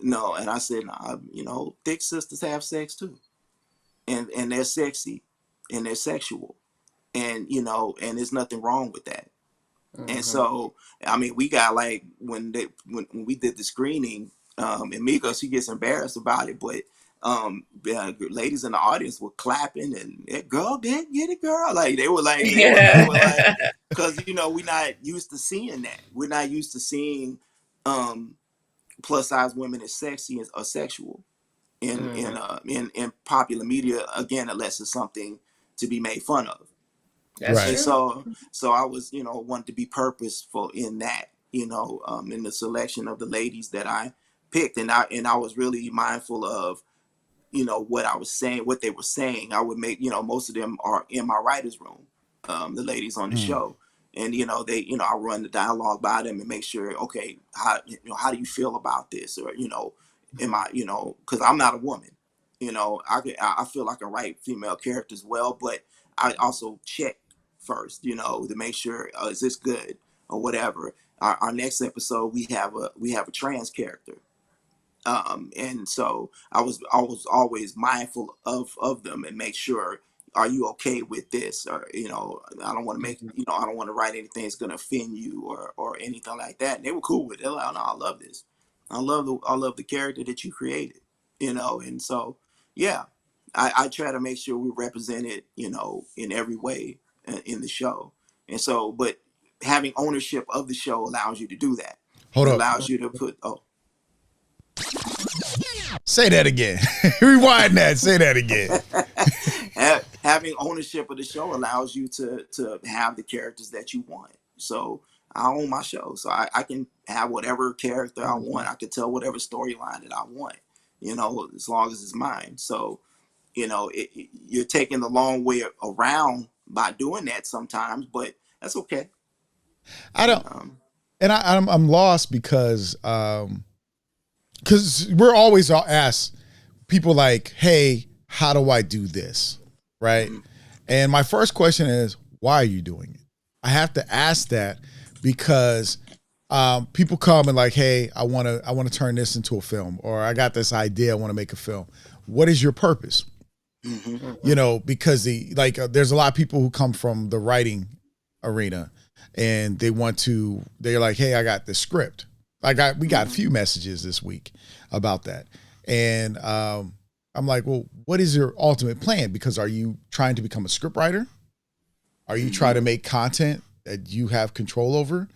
No, and I said, nah, you know, thick sisters have sex too, and they're sexy, and they're sexual, and you know, and there's nothing wrong with that. And so, I mean, we got like when we did the screening, and Mika, she gets embarrassed about it, but ladies in the audience were clapping and girl, get it, girl. Like they were like, because you know we're not used to seeing that. We're not used to seeing plus size women as sexy or sexual in popular media, again, unless it's something to be made fun of. That's And true. so I was, you know, wanted to be purposeful in that, you know, in the selection of the ladies that I picked, and I was really mindful of, you know, what I was saying, what they were saying. I would make, you know, most of them are in my writer's room, the ladies on the show. And, you know, I run the dialogue by them and make sure, okay, how do you feel about this? Or, you know, am I, you know, cause I'm not a woman, you know, I feel I can write female characters well, but I also check first, you know, to make sure, is this good or whatever. Our next episode, we have a trans character. And so I was always mindful of them and make sure, are you okay with this? Or, you know, I don't want to make, you know, I don't want to write anything that's going to offend you or anything like that. And they were cool with it. They're like, oh, no, I love this. I love the character that you created, you know? And so, yeah, I try to make sure we're represented, you know, in every way in the show. And so, but having ownership of the show allows you to do that. Hold It up. allows you to put, Say that again. Rewind that. Say that again. having ownership of the show allows you to have the characters that you want. So I own my show, so I can have whatever character I want. I can tell whatever storyline that I want, you know, as long as it's mine. So, you know, you're taking the long way around by doing that sometimes, but that's okay. I don't, and I'm lost because we're always asked people like, hey, how do I do this? Right. And my first question is, why are you doing it? I have to ask that because people come and like, hey, I want to turn this into a film, or I got this idea, I want to make a film. What is your purpose? You know, because there's a lot of people who come from the writing arena and they're like, hey, I got this script. We got a few messages this week about that. And I'm like, well, what is your ultimate plan? Because are you trying to become a script writer? Are you trying to make content that you have control over?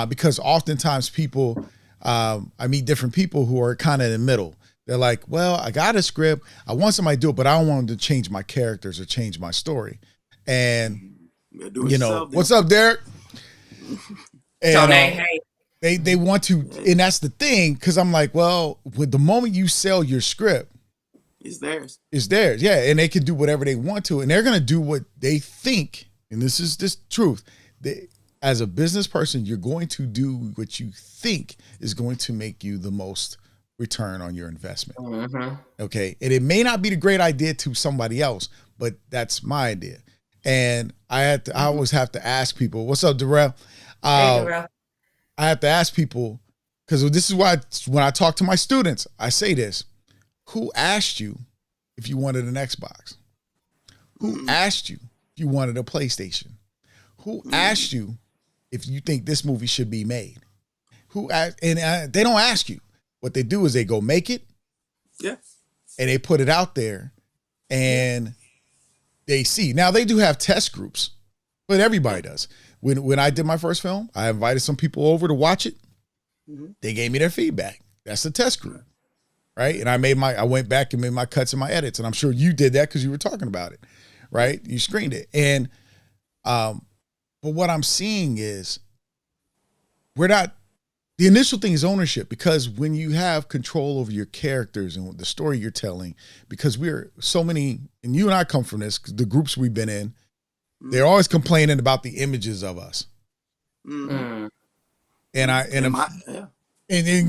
Because oftentimes people, I meet different people who are kind of in the middle. They're like, well, I got a script. I want somebody to do it, but I don't want them to change my characters or change my story. And, Do it yourself, what's up, Derek? And hey. they want to, and that's the thing, because I'm like, well, with the moment you sell your script, it's theirs. It's theirs, yeah. And they can do whatever they want to, and they're going to do what they think. And this is just truth. As a business person, you're going to do what you think is going to make you the most return on your investment. Mm-hmm. Okay. And it may not be the great idea to somebody else, but that's my idea. And I always have to ask people, what's up, Darrell? Hey, Darrell. I have to ask people, because this is why when I talk to my students, I say this: who asked you if you wanted an Xbox? Who asked you if you wanted a PlayStation? Who asked you if you think this movie should be made? Who asked? And they don't ask you. What they do is they go make it, yeah, and they put it out there, and they see. Now they do have test groups, but everybody does. When I did my first film, I invited some people over to watch it. They gave me their feedback. That's the test group, right? And I went back and made my cuts and my edits, and I'm sure you did that because you were talking about it, right? You screened it, and but what I'm seeing is the initial thing is ownership, because when you have control over your characters and the story you're telling, because we're so many, and you and I come from this, the groups we've been in, they're always complaining about the images of us. And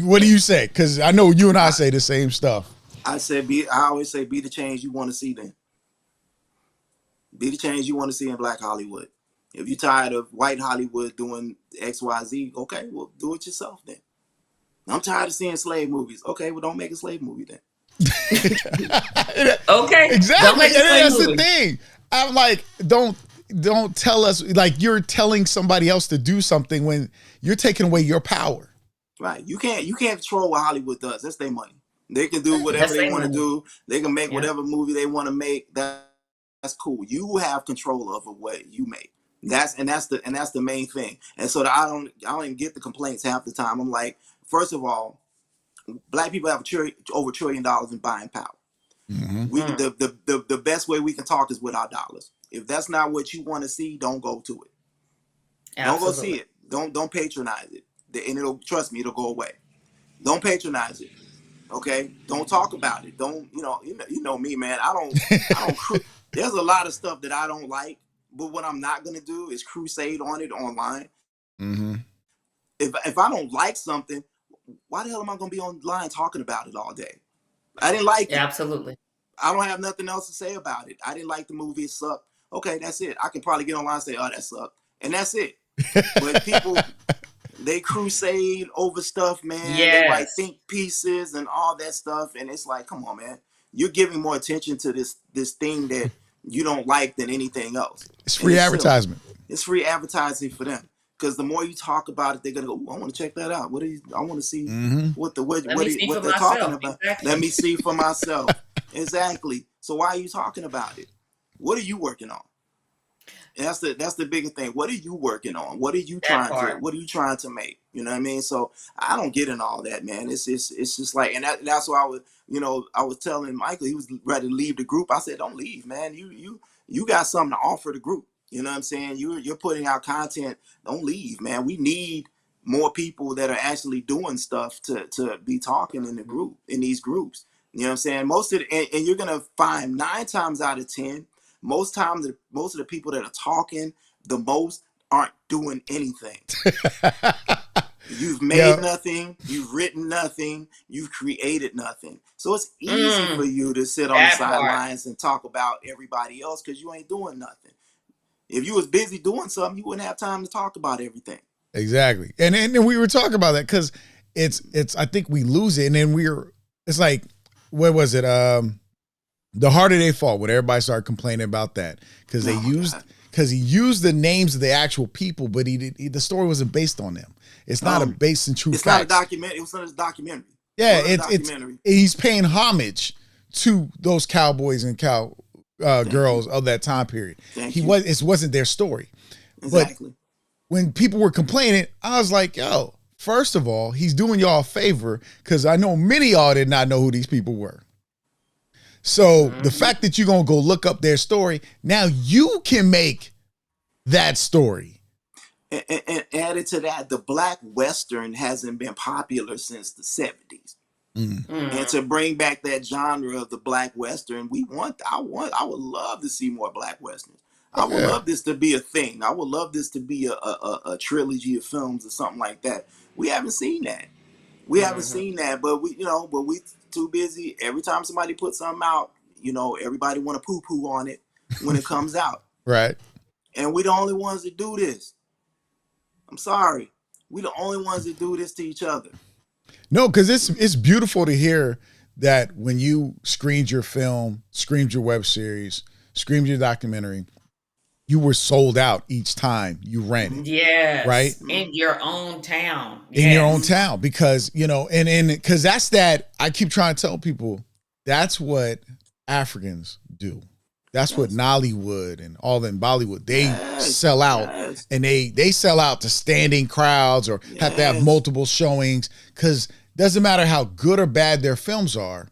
what do you say? Because I know you and I say the same stuff. I always say, be the change you want to see. Then be the change you want to see in Black Hollywood. If you're tired of white Hollywood doing XYZ, okay, well, do it yourself then. I'm tired of seeing slave movies. Okay, well, don't make a slave movie then. Okay, exactly. That's the thing. I'm like, don't tell us, like, you're telling somebody else to do something when you're taking away your power. Right. You can't control what Hollywood does. That's their money. They can do whatever they want to do. They can make whatever movie they want to make. That's cool. You have control over what you make. That's the main thing. And so I don't even get the complaints half the time. I'm like, first of all, Black people have over $1 trillion in buying power. We the best way we can talk is with our dollars. If that's not what you want to see, don't go to it. Absolutely. Don't go see it. Don't patronize it. And trust me, it'll go away. Don't patronize it. Okay? Don't talk about it. Don't, you know me, man. I don't there's a lot of stuff that I don't like, but what I'm not gonna do is crusade on it online. If I don't like something, why the hell am I gonna be online talking about it all day? I didn't like it. Absolutely. I don't have nothing else to say about it. I didn't like the movie. It sucked. Okay, that's it. I can probably get online and say, oh, that sucked. And that's it. But people, they crusade over stuff, man. Yes. They write think pieces and all that stuff. And it's like, come on, man. You're giving more attention to this thing that you don't like than anything else. It's free advertisement. It's free advertising for them. Because the more you talk about it, they're gonna go, I want to check that out. I want to see what they're talking about. Exactly. Let me see for myself. Exactly. So why are you talking about it? What are you working on? And that's the biggest thing. What are you working on? What are you trying to make? You know what I mean? So I don't get in all that, man. It's just like, and that's why I was telling Michael, he was ready to leave the group. I said, don't leave, man. You got something to offer the group. You know what I'm saying? You're putting out content. Don't leave, man. We need more people that are actually doing stuff to be talking in these groups. You know what I'm saying? And you're gonna find 9 times out of 10, most of the people that are talking the most aren't doing anything. You've made nothing, you've written nothing, you've created nothing. So it's easy for you to sit on the sidelines and talk about everybody else because you ain't doing nothing. If you was busy doing something, you wouldn't have time to talk about everything. Exactly. And we were talking about that because it's I think we lose it, and then it's like, what was it? The Harder They Fall, when everybody started complaining about that because he used the names of the actual people, but the story wasn't based on them. It's not based in true facts. It's not a documentary. It was not a documentary. Yeah, he's paying homage to those cowboys and girls of that time period. It wasn't their story. Exactly. But when people were complaining, I was like, yo, First of all, he's doing y'all a favor because I know many of y'all did not know who these people were. So the fact that you're going to go look up their story, now you can make that story. And added to that, the Black Western hasn't been popular since the 70s. And to bring back that genre of the Black Western, I would love to see more Black Westerns. I would love this to be a thing. I would love this to be a trilogy of films or something like that. We haven't seen that. We haven't seen that, but we too busy. Every time somebody puts something out, everybody want to poo-poo on it when it comes out. Right. And we the only ones that do this. I'm sorry. We the only ones that do this to each other. No, because it's beautiful to hear that when you screened your film, screened your web series, screened your documentary, you were sold out each time you ran it. Yes. Right? In your own town. In your own town. Because, and because that's that, I keep trying to tell people, that's what Africans do. That's what Nollywood and all them Bollywood, they sell out. And they sell out to standing crowds or have to have multiple showings, because doesn't matter how good or bad their films are.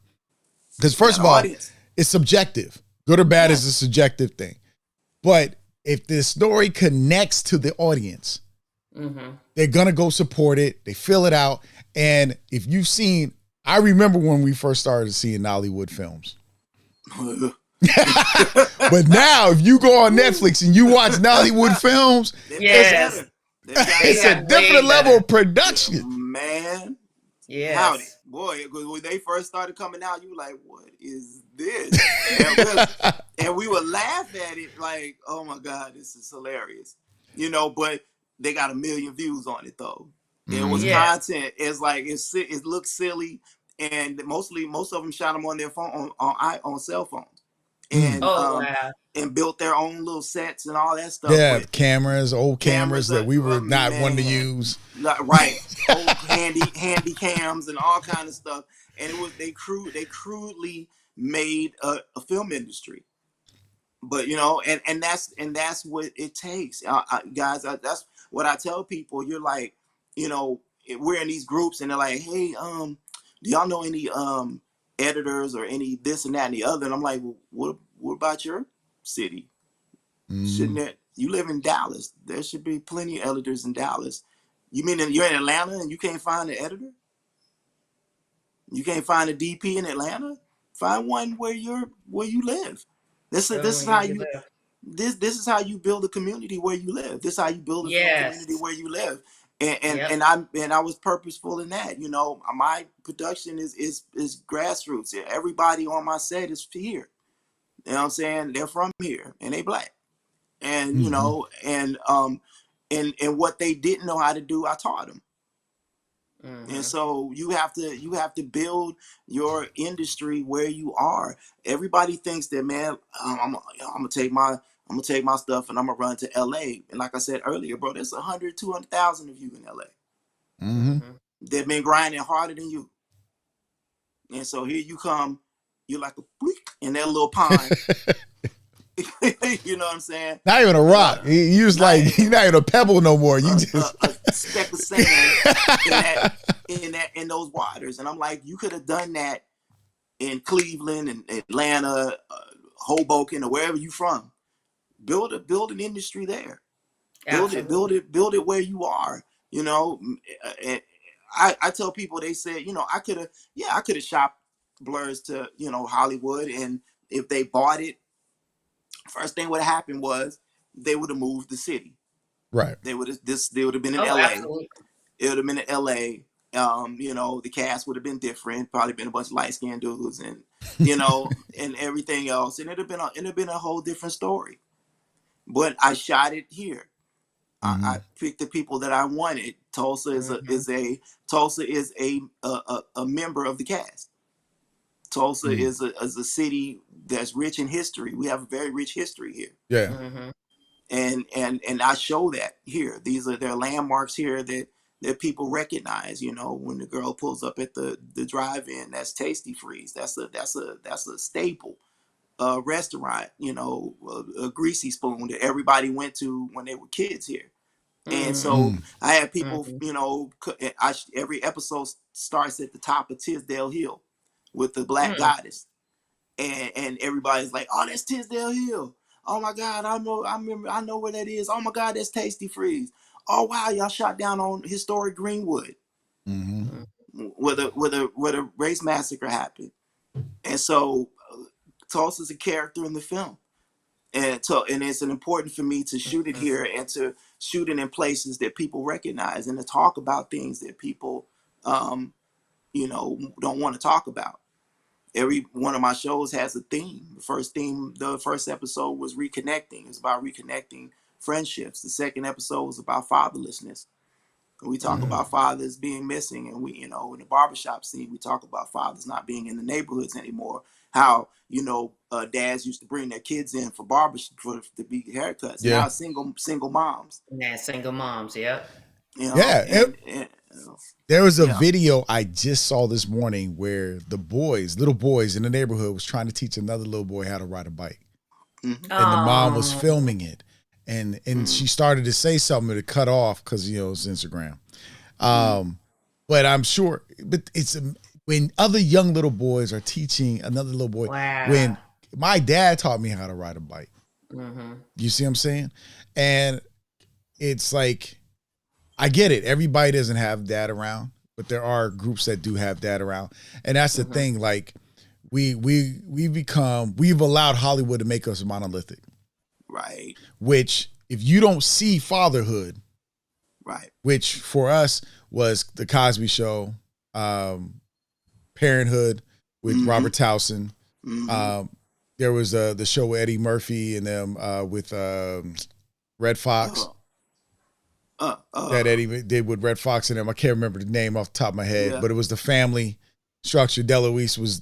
Because first of all, it's subjective. Good or bad is a subjective thing. But if the story connects to the audience, they're going to go support it. They fill it out. And if you've seen, I remember when we first started seeing Nollywood films. But now, if you go on Netflix and you watch Nollywood films, it's a different level of production. Man. Yes. Howdy. Boy, when they first started coming out, you were like, what is this? And we would laugh at it like, oh my God, this is hilarious. But they got 1 million views on it though. It was content. It's like, it looks silly. And most of them shot them on their phone, on cell phones. And and built their own little sets and all that stuff. Yeah, old cameras that we were not one to use. Right, old handy cams and all kind of stuff. And they crudely made a film industry. But and that's what it takes, guys. That's what I tell people. You're like, we're in these groups and they're like, hey, do y'all know any editors or any this and that and the other? And I'm like, well, what about your city? Shouldn't there, you live in Dallas? There should be plenty of editors in Dallas. You mean you're in Atlanta and you can't find an editor? You can't find a DP in Atlanta? Find one where you live. This is how you build a community where you live. This is how you build a film community where you live. And I was purposeful in that. My production is grassroots. Everybody on my set is here. You know what I'm saying? They're from here and they Black. And and what they didn't know how to do, I taught them. And so you have to build your industry where you are. Everybody thinks that, man, I'm gonna take my stuff and I'm gonna run to LA. And like I said earlier, bro, there's 200,000 of you in LA. They've been grinding harder than you. And so here you come, you're like a bleak in that little pond. You know what I'm saying? Not even a rock. You was like, you're not even a pebble no more. You just a speck of sand in those waters. And I'm like, you could have done that in Cleveland and Atlanta, Hoboken, or wherever you from. Build an industry there. Build it where you are. I tell people, they said, I could have shopped blurs to Hollywood, and if they bought it, first thing would have happened was they would have moved the city. Right. They would have been in LA. Absolutely. It would have been in LA. The cast would have been different. Probably been a bunch of light skinned dudes and and everything else. And it'd have been a whole different story. But I shot it here. I picked the people that I wanted. Tulsa is a member of the cast. Tulsa is a city that's rich in history. We have a very rich history here. Yeah. And I show that here. There are landmarks here that people recognize. When the girl pulls up at the drive-in, that's Tasty Freeze. That's a staple restaurant. A greasy spoon that everybody went to when they were kids here. And Mm-hmm. so I had people, Mm-hmm. every episode starts at the top of Tisdale Hill with the Black Goddess, and everybody's like, "Oh, that's Tisdale Hill. Oh my God, I know where that is. Oh my God, that's Tasty Freeze. Oh wow, y'all shot down on historic Greenwood, Mm-hmm. where the race massacre happened." And so Tulsa's a character in the film. And it's important for me to shoot it here and to shoot it in places that people recognize and to talk about things that people, don't want to talk about. Every one of my shows has a theme. The first episode was reconnecting. It's about reconnecting friendships. The second episode was about fatherlessness. We talk about fathers being missing, and in the barbershop scene, we talk about fathers not being in the neighborhoods anymore. How dads used to bring their kids in for to be haircuts. Yeah. Now single moms. Yeah, single moms. Yep. Yeah. And There was a Yeah. video I just saw this morning where the little boys in the neighborhood was trying to teach another little boy how to ride a bike. mhm. And the mom was Oh. filming it. And she started to say something to cut off because, it's Instagram. But I'm sure, it's when other young little boys are teaching another little boy. Wow. When my dad taught me how to ride a bike. Mm-hmm. You see what I'm saying? And it's like, I get it. Everybody doesn't have dad around, but there are groups that do have dad around. And that's the thing. Like we've allowed Hollywood to make us monolithic. Right. Which if you don't see fatherhood, Right. which for us was the Cosby Show, Parenthood with Robert Towson. There was the show with Eddie Murphy and them with Red Fox. That Eddie did with Red Fox and them. I can't remember the name off the top of my head, but it was the family structure. DeLuise was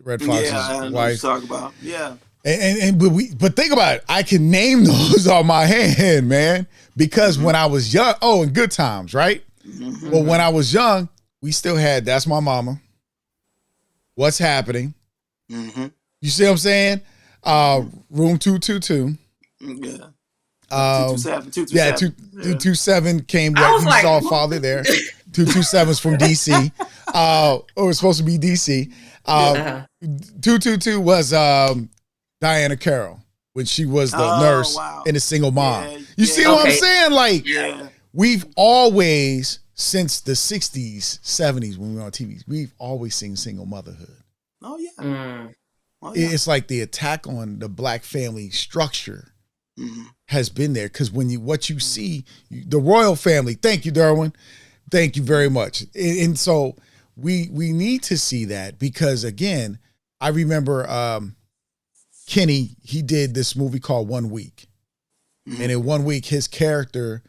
Red Fox's I know what wife. you're talking about. Yeah. But think about it. I can name those on my hand, man, because when I was young, in Good Times, right? Well, when I was young, we still had That's My Mama, What's Happening. You see what I'm saying? Room 222. Yeah. 227. 227 came. I was You like, saw Father there. 227's from DC. It was supposed to be DC. 222 was Diana Carroll when she was the nurse and a single mom. You see what I'm saying? Like, we've always, since the 60s, 70s, when we were on TV, we've always seen single motherhood. Oh, yeah. Oh, yeah. It's like the attack on the black family structure has been there. Because what you see, the royal family, thank you, Derwin. Thank you very much. And so we need to see that because, again, I remember Kenny, he did this movie called 1 Week. And in 1 week, his character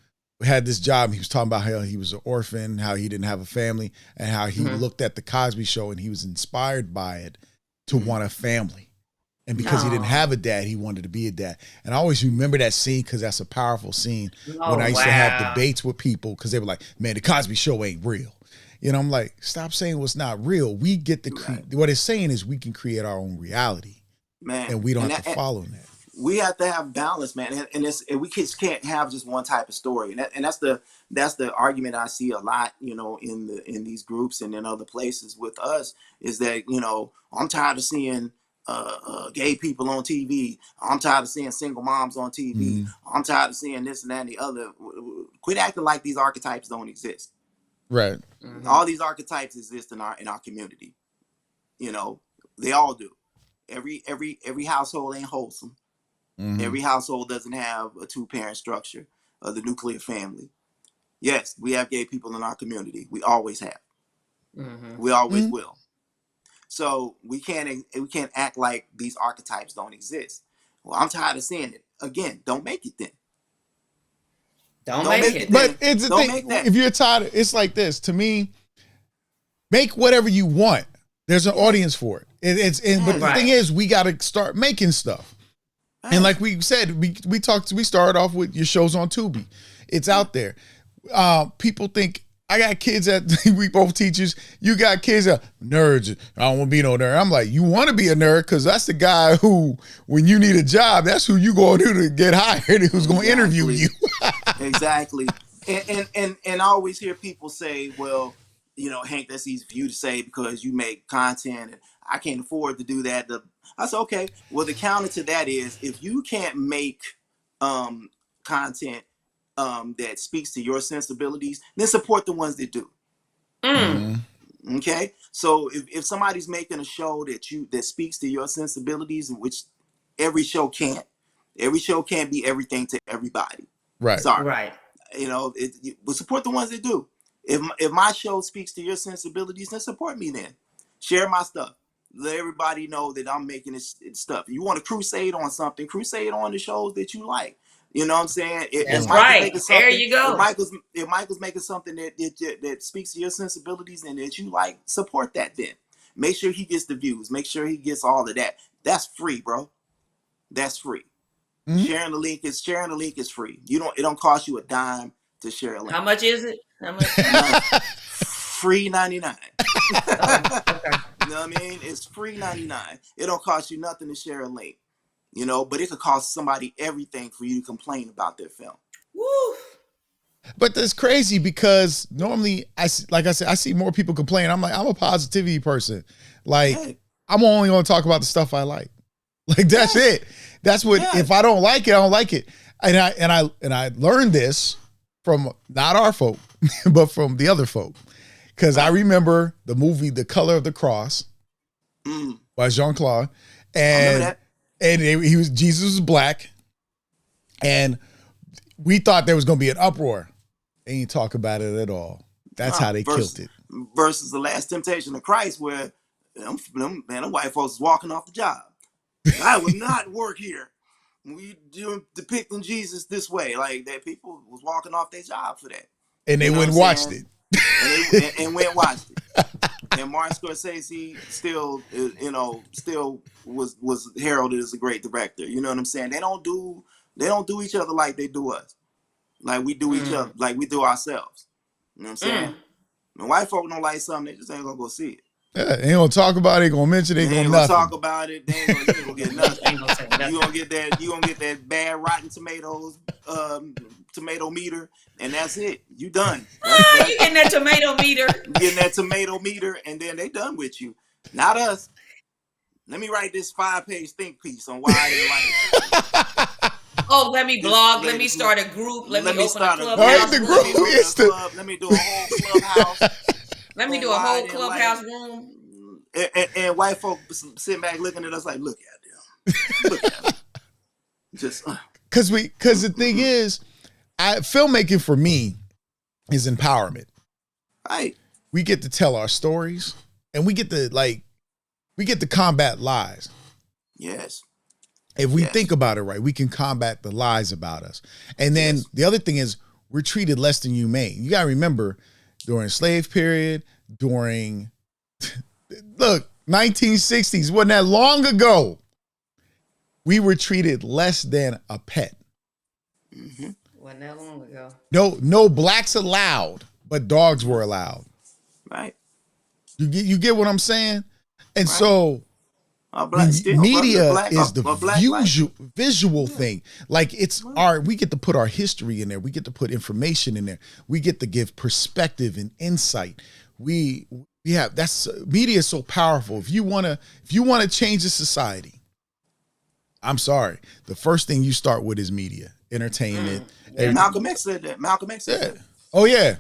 had this job. He was talking about how he was an orphan, how he didn't have a family, and how he looked at the Cosby Show and he was inspired by it to want a family. And because he didn't have a dad, he wanted to be a dad. And I always remember that scene because that's a powerful scene when I used to have debates with people because they were like, man, the Cosby Show ain't real. I'm like, stop saying what's not real. We get what it's saying is we can create our own reality. Man. And we don't have to follow that. We have to have balance, man, and we just can't have just one type of story, and that's the argument I see a lot, in these groups and in other places with us is that I'm tired of seeing gay people on TV. I'm tired of seeing single moms on TV. I'm tired of seing this and that and the other. Quit acting like these archetypes don't exist. Right. All these archetypes exist in our community. They all do. Every household ain't wholesome. Every household doesn't have a 2-parent structure of the nuclear family. Yes, we have gay people in our community. We always have. We always will. So we can't act like these archetypes don't exist. Well, I'm tired of seeing it. Again, don't make it then. Don't make it. But it's the thing. If you're tired, it's like this. To me, make whatever you want. There's an audience for it. But the thing is, we got to start making stuff. And like we said, we started off with your shows on Tubi. It's out there. People think I got kids we both teachers. You got kids that nerds. I don't want to be no nerd. I'm like, you want to be a nerd because that's the guy who, when you need a job, that's who you going to get hired. Who's going to interview you. exactly. And I always hear people say, well, Hank, that's easy for you to say because you make content and I can't afford to do that. I said, okay, well, the counter to that is if you can't make content that speaks to your sensibilities, then support the ones that do. Mm. Okay, so if somebody's making a show that speaks to your sensibilities, which every show can't be everything to everybody. Right. Sorry. Right. But support the ones that do. If my show speaks to your sensibilities, then support me. Then share my stuff. Let everybody know that I'm making this stuff. If you want to crusade on something, crusade on the shows that you like. You know what I'm saying? That's If Michael's right. making There something, you go. if Michael's making something that speaks to your sensibilities and that you like, support that. Then make sure he gets the views. Make sure he gets all of that. That's free, bro. That's free. Mhm. Sharing the link is free. It don't cost you a dime to share a link. How much is it? How much? Free 99. Oh, okay. You know what I mean? It's free 99. It don't cost you nothing to share a link. But it could cost somebody everything for you to complain about their film. Woo. But that's crazy because normally, like I said, I see more people complain. I'm like, I'm a positivity person. Like, Hey. I'm only going to talk about the stuff I like. Like, that's it. That's what. Yeah. If I don't like it, I don't like it. And I learned this from not our folk, but from the other folk, because I remember the movie The Color of the Cross by Jean-Claude, and Jesus was black, and we thought there was going to be an uproar. They ain't talk about it at all. That's how they killed it. Versus The Last Temptation of Christ, where them white folks was walking off the job. I would not work here. We depicting Jesus this way, like that. People was walking off their job for that, and they went and watched it, and went and watched it. And Martin Scorsese still was heralded as a great director. You know what I'm saying? They don't do each other like they do us, like we do each other, like we do ourselves. You know what I'm saying? When white folk don't like something, they just ain't gonna go see it. Yeah, they ain't gonna talk about it. Ain't gonna mention it. They ain't gonna talk about it. They ain't gonna get nothing. You You gonna get that bad Rotten Tomatoes tomato meter, and that's it. You done. You getting that tomato meter? Getting that tomato meter, and then they done with you. Not us. Let me write this 5-page think piece on why I didn't like it. Oh, let me blog. Let me start a group. Let me open start a a clubhouse. the room. group. Let me do a whole clubhouse. Let me do a whole clubhouse room. And white folk sitting back looking at us like, look at them. Look at them. Just because the thing is, filmmaking for me is empowerment. right. We get to tell our stories, and we get to combat lies. Yes. If we think about it right, we can combat the lies about us. And then the other thing is, we're treated less than humane. You got to remember, during slave period, during 1960s, wasn't that long ago, we were treated less than a pet. Mm-hmm. Wasn't that long ago? No blacks allowed, but dogs were allowed. Right. You get what I'm saying? And so still, media black, is the visual Yeah. thing. Like it's we get to put our history in there. We get to put information in there. We get to give perspective and insight. We have media is so powerful. If you wanna change the society, I'm sorry. The first thing you start with is media, entertainment. Malcolm X said that. Yeah. Oh yeah.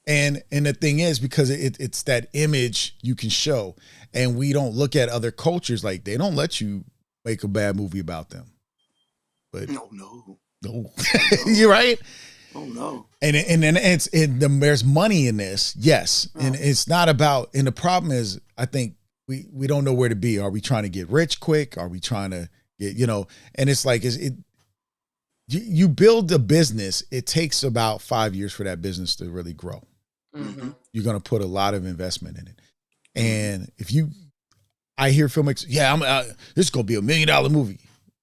And the thing is, because it's that image you can show, and we don't look at other cultures like they don't let you make a bad movie about them. But no. You're right. Oh no. And there's money in this, yes, and it's not about. And the problem is, I think we don't know where to be. Are we trying to get rich quick? Are we trying to get And it's like you build a business. It takes about 5 years for that business to really grow. Mm-hmm. You're going to put a lot of investment in it. And I hear filmmakers, this is going to be $1 million movie.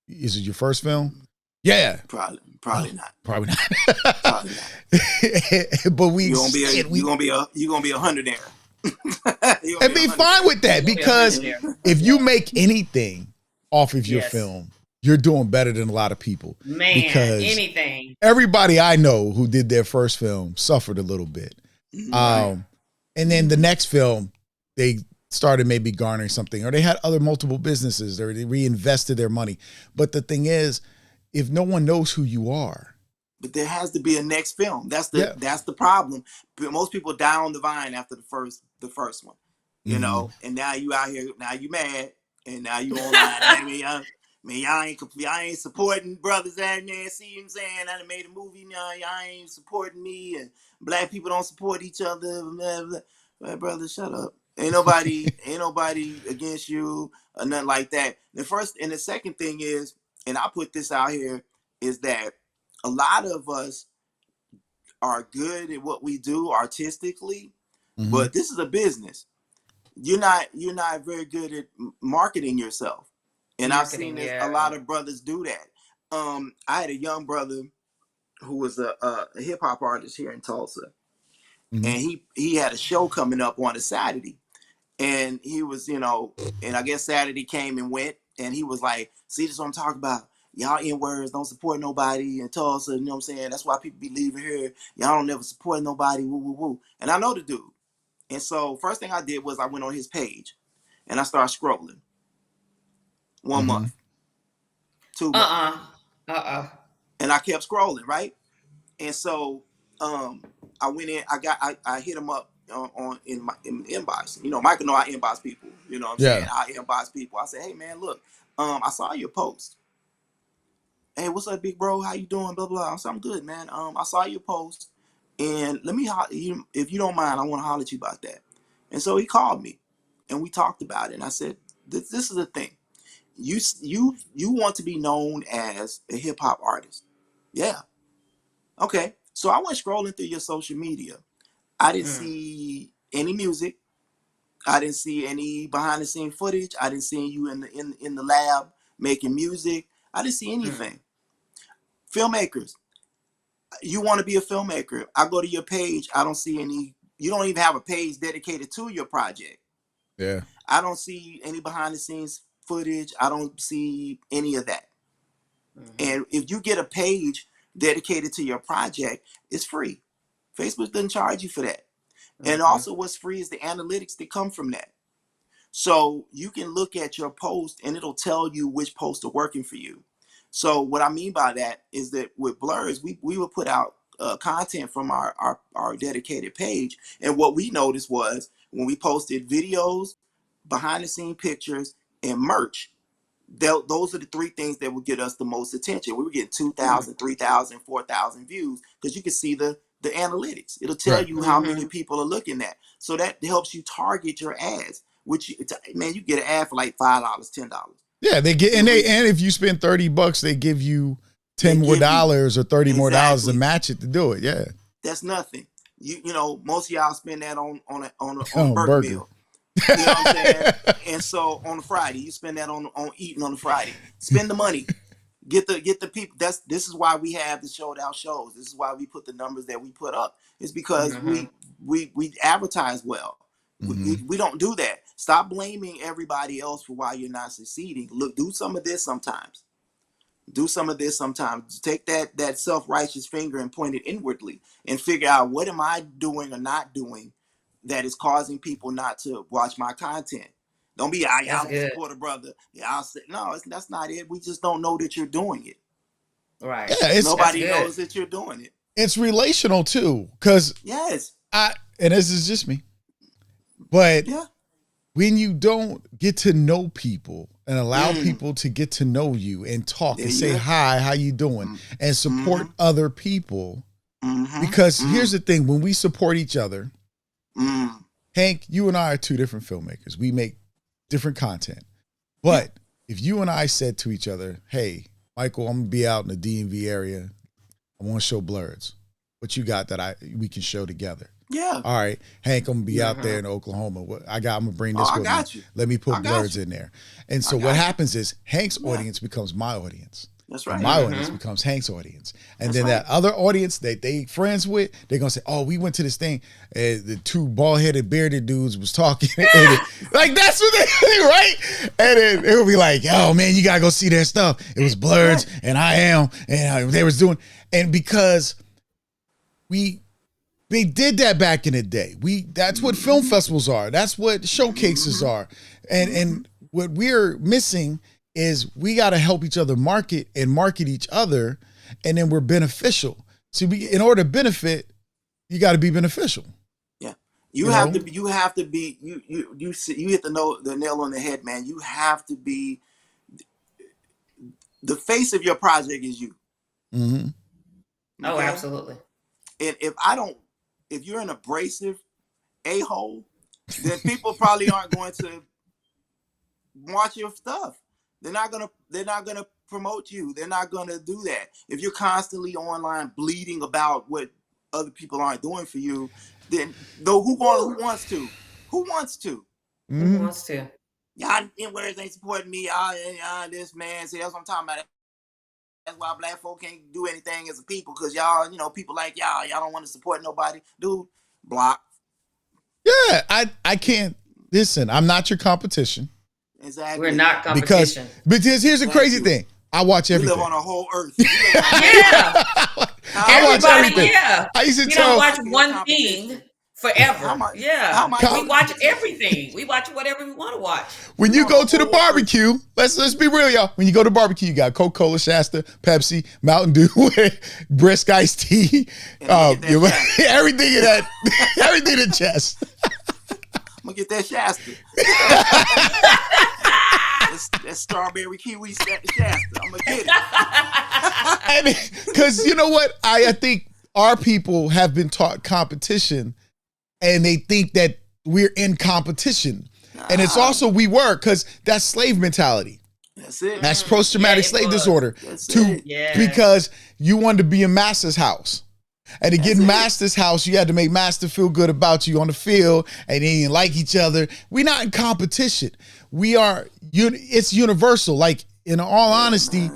Is it your first film? Yeah. Probably not. Probably not. Probably not. But you're gonna be a hundredaire. And be fine with that, because if you make anything off of your film, you're doing better than a lot of people. Man, because anything. everybody I know who did their first film suffered a little bit. Right. And then the next film, they started maybe garnering something, or they had other multiple businesses, or they reinvested their money. But the thing is, if no one knows who you are, but there has to be a next film. That's the problem. But most people die on the vine after the first one, you know. And now you out here, now you mad, and now you online. I mean, y'all ain't supporting brothers out there. See what I'm saying? I done made a movie now. Y'all ain't supporting me, and black people don't support each other. Blah, blah. Well, brother, shut up. Ain't nobody against you or nothing like that. The second thing is, and I put this out here, is that a lot of us are good at what we do artistically, but this is a business. You're not very good at marketing yourself. And I've seen a lot of brothers do that. I had a young brother who was a hip hop artist here in Tulsa. And he had a show coming up on a Saturday. And he was, and I guess Saturday came and went, and he was like, see, this is what I'm talking about. Y'all N-words don't support nobody in Tulsa, you know what I'm saying? That's why people be leaving here. Y'all don't never support nobody, woo, woo, woo. And I know the dude. And so first thing I did was I went on his page, and I started scrolling. 1 month. 2 months. And I kept scrolling, right? And so I went in, I hit him up in my inbox. Michael know I inbox people. You know what I'm saying? I inbox people. I say, hey man, look, I saw your post. Hey, what's up, big bro? How you doing? Blah blah. I said, I'm good, man. I saw your post, and let me if you don't mind, I want to holler at you about that. And so he called me, and we talked about it. And I said, this is the thing. You want to be known as a hip hop artist. Yeah. Okay. So I went scrolling through your social media. I didn't see any music. I didn't see any behind the scene footage. I didn't see you in the lab making music. I didn't see anything. Filmmakers, you want to be a filmmaker. I go to your page. I don't see any. You don't even have a page dedicated to your project. Yeah. I don't see any behind the scenes footage. I don't see any of that. And if you get a page dedicated to your project, it's free. Facebook doesn't charge you for that. And also what's free is the analytics that come from that. So you can look at your post and it'll tell you which posts are working for you. So what I mean by that is that with Blurs, we would put out content from our dedicated page. And what we noticed was when we posted videos, behind the scene pictures, and merch, those are the three things that would get us the most attention. We were getting 2,000, 3,000, 4,000 views because you can see the analytics. It'll tell you how many people are looking at. So that helps you target your ads, which you get an ad for like $5, $10. Yeah, they get and if you spend $30, they give you $10 more dollars or $30 more dollars to match it to do it. Yeah, that's nothing. You know, most of y'all spend that on a burger meal. You know what I'm saying? And so on Friday, you spend that on eating on the Friday. Spend the money. Get the people. This is why we have the showed out shows. This is why we put the numbers that we put up. It's because we advertise well. We don't do that. Stop blaming everybody else for why you're not succeeding. Look, do some of this sometimes. Do some of this sometimes. Take that self-righteous finger and point it inwardly and figure out what am I doing or not doing that is causing people not to watch my content. Don't be, y'all don't support a brother. Y'all say, no, that's not it. We just don't know that you're doing it. Right. Yeah, nobody knows that you're doing it. It's relational too, because yes, and this is just me, but when you don't get to know people and allow people to get to know you and talk and say hi, how you doing, and support other people, because here's the thing: when we support each other. Hank, you and I are two different filmmakers. We make different content. But if you and I said to each other, hey, Michael, I'm going to be out in the DMV area. I want to show Blurs. What you got that we can show together? Yeah. All right. Hank, I'm going to be out there in Oklahoma. I'm going to bring this with me. Let me put Blurs in there. And so what happens is Hank's audience becomes my audience. That's And right. my audience becomes Hank's audience. And That's then right. that other audience that they friends with, they're going to say, oh, we went to this thing. And the two bald-headed, bearded dudes was talking. Like, that's what they think, right? And then it will be like, oh, man, you got to go see their stuff. It was Blurred's and I Am. And they was doing. And because they did that back in the day. That's what film festivals are. That's what showcases are. And what we're missing is we got to help each other market each other, and then we're beneficial. See, in order to benefit, you got to be beneficial. Yeah, you have to be. You hit the nail on the head, man. You have to be the face of your project is you. Mm-hmm. Oh, absolutely. And if you're an abrasive a-hole, then people probably aren't going to watch your stuff. They're not gonna promote you. They're not gonna do that. If you're constantly online bleeding about what other people aren't doing for you, then who wants to? Who wants to? Who wants to? Y'all inwards ain't supporting me. This man. See, that's what I'm talking about. That's why black folk can't do anything as a people, because y'all, people like y'all don't want to support nobody. Dude, block. Yeah, I can't. Listen, I'm not your competition. Exactly. We're not competition. Because here's the crazy thing. I watch everything. We live on a whole earth. Yeah. I watch everything. Yeah. I used to We tell. don't watch one thing forever. We watch everything. We watch whatever we want to watch. When you go to the barbecue, let's be real, y'all. When you go to barbecue, you got Coca-Cola, Shasta, Pepsi, Mountain Dew, brisk iced tea, everything in that, everything in chest. I'm gonna get that Shasta. that strawberry kiwi Shasta. I'm gonna get it. Because you know what? I think our people have been taught competition, and they think that we're in competition. And it's also we were, because that's slave mentality. That's it. That's post-traumatic slave disorder. Because you wanted to be in master's house. And to get in master's house, you had to make master feel good about you on the field, and they didn't like each other. We're not in competition. It's universal. Like, in all honesty,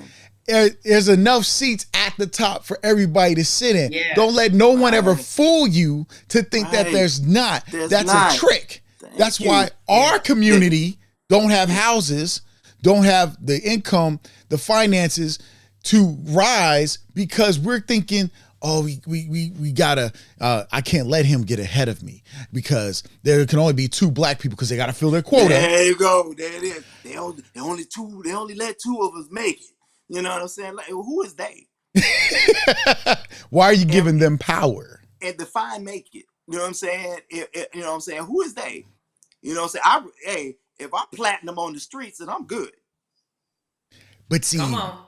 there's enough seats at the top for everybody to sit in. Yeah. Don't let no one ever fool you to think that there's not. That's a trick. That's why our community don't have houses, don't have the income, the finances to rise, because we're thinking, oh, we gotta, I can't let him get ahead of me, because there can only be 2 black people because they gotta fill their quota. There you go. There it is. They only let 2 of us make it. You know what I'm saying? Like, who is they? Why are you giving them power? And define make it. You know what I'm saying? You know what I'm saying? Who is they? You know what I'm saying? If I'm platinum on the streets, then I'm good. But see,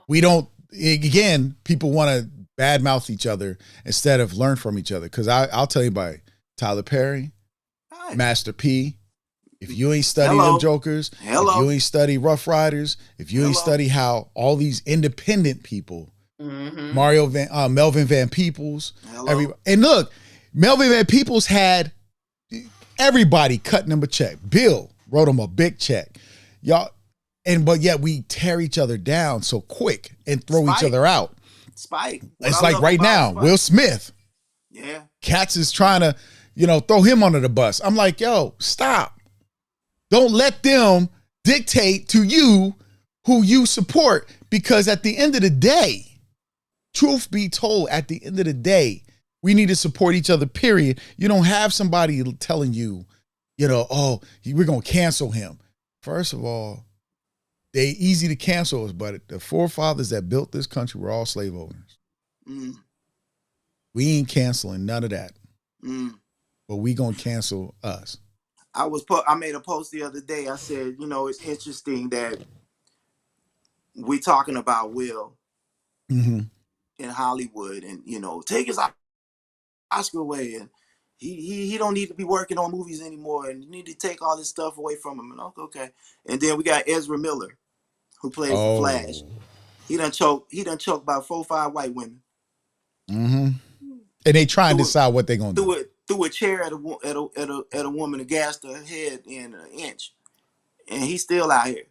we don't, again, people want to badmouth each other instead of learn from each other. Because I'll tell you about Tyler Perry, Master P. If you ain't study them jokers, if you ain't study Rough Riders, if you ain't study how all these independent people, Melvin Van Peebles, and look, Melvin Van Peebles had everybody cutting him a check. Bill wrote him a big check. Y'all, but yet we tear each other down so quick and throw each other out. Spike. It's like right now, Will Smith. Yeah. Katz is trying to, throw him under the bus. I'm like, yo, stop. Don't let them dictate to you who you support, because at the end of the day, truth be told, at the end of the day, we need to support each other, period. You don't have somebody telling you, oh, we're going to cancel him. First of all, they easy to cancel us, but the forefathers that built this country were all slave owners. We ain't canceling none of that. But we going to cancel us. I made a post the other day. I said, it's interesting that we're talking about Will in Hollywood, and take his Oscar away, and he don't need to be working on movies anymore, and you need to take all this stuff away from him. And okay. And then we got Ezra Miller, who plays the Flash. He done choked about 4 or 5 white women. And they try and decide what they're gonna do. Threw a chair at a woman and gassed her head in an inch, and he's still out here.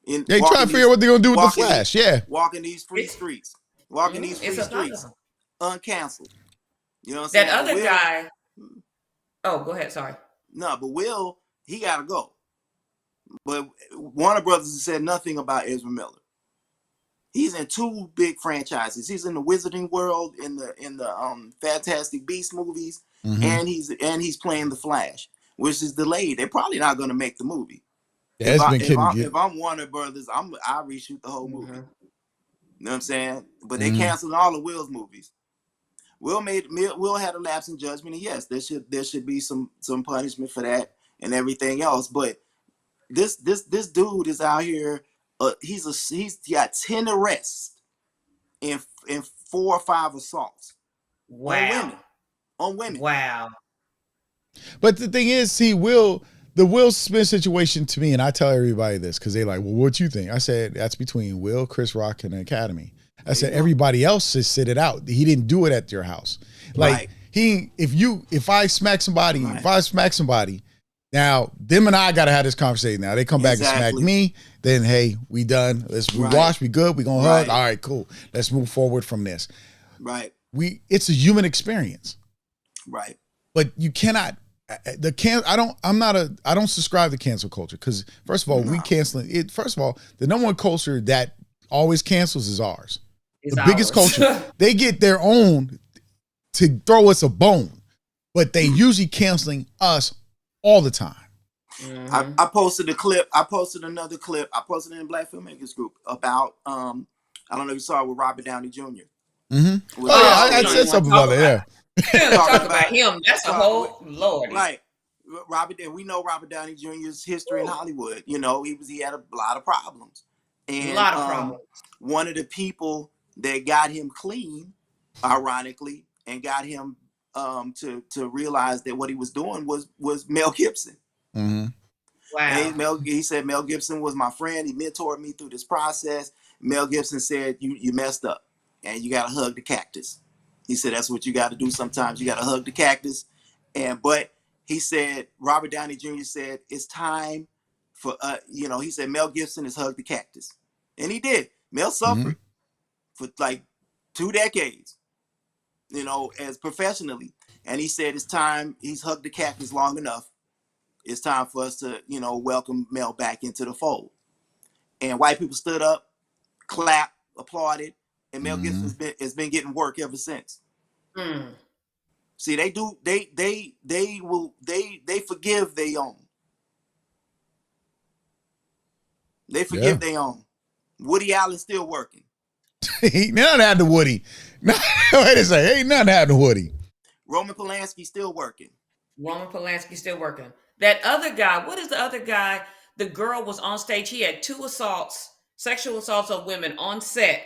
They try to figure out what they're gonna do with the walking Flash. Yeah. walking these free streets, walking these free It's a lot of streets, them. uncanceled. You know what I'm saying? That But other Will, guy. Oh, go ahead. Sorry. no, but Will, he gotta go. But Warner Brothers has said nothing about Ezra Miller. He's in 2 big franchises. He's in the Wizarding World, in the Fantastic Beasts movies, and he's playing the Flash, which is delayed. They're probably not going to make the movie. Yeah, If I'm Warner Brothers, I reshoot the whole movie. You know what I'm saying? But they canceled all of Will's movies. Will had a lapse in judgment, and yes, there should be some punishment for that and everything else. But this dude is out here. He's got 10 arrests and 4 or 5 assaults Wow. on women. Wow. But the thing is, see, the Will Smith situation to me, and I tell everybody this because they like, well, what you think? I said that's between Will, Chris Rock, and the Academy. I said everybody else just sit it out. He didn't do it at your house. Like if I smack somebody, now them and I gotta have this conversation. Now they come back and smack me, then hey, we done. We wash, we good, we gonna hug. All right, cool. Let's move forward from this. Right. It's a human experience. Right. But you cannot I don't subscribe to cancel culture because first of all, we canceling it. First of all, the number one culture that always cancels is ours. The biggest culture. They get their own to throw us a bone, but they usually canceling us all the time. I posted a clip. I posted another clip. I posted it in Black Filmmakers Group about I don't know if you saw it with Robert Downey Jr. I said something about it. Yeah. Talk about him. That's a whole Lord. Right. We know Robert Downey Jr.'s history in Hollywood. You know, he had a lot of problems. And a lot of problems. One of the people that got him clean, ironically, and got him to realize that what he was doing was Mel Gibson. Wow. He said Mel Gibson was my friend. He mentored me through this process. Mel Gibson said, you messed up and you got to hug the cactus. He said, that's what you got to do sometimes. You got to hug the cactus. But he said, Robert Downey Jr. said, it's time for, he said, Mel Gibson has hugged the cactus. And he did. Mel suffered for like 2 decades, as professionally. And he said, it's time. He's hugged the cactus long enough. It's time for us to, welcome Mel back into the fold. And white people stood up, clapped, applauded, and Mel Gibson has been getting work ever since. See, they forgive their own. They forgive their own. Woody Allen's still working. Ain't none happened to Woody. Wait a second. Ain't nothing happened to Woody. Roman Polanski's still working. That other guy, what is the other guy? The girl was on stage. He had 2 sexual assaults of women on set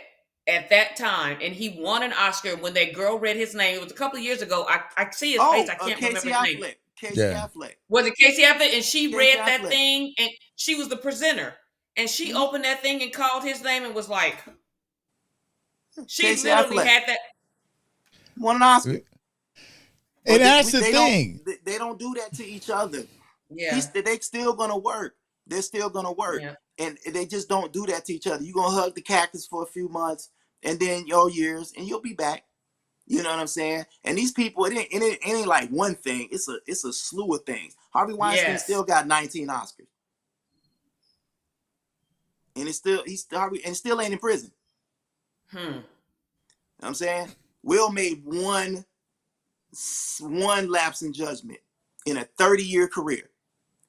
at that time, and he won an Oscar. When that girl read his name, it was a couple of years ago. I see his face. I can't remember his name. Casey Affleck. Was it Casey Affleck? And she read that thing, and she was the presenter. And she opened that thing and called his name and was like, she Casey literally Affleck had that. Won an Oscar. And that's the thing. They don't do that to each other. Yeah. They're still going to work. They're still going to work. Yeah. And they just don't do that to each other. You're going to hug the cactus for a few months and then your years and you'll be back. You know what I'm saying? And these people, it ain't like one thing. It's a slew of things. Harvey Weinstein still got 19 Oscars. And he still ain't in prison. You know what I'm saying? Will made one lapse in judgment in a 30-year career.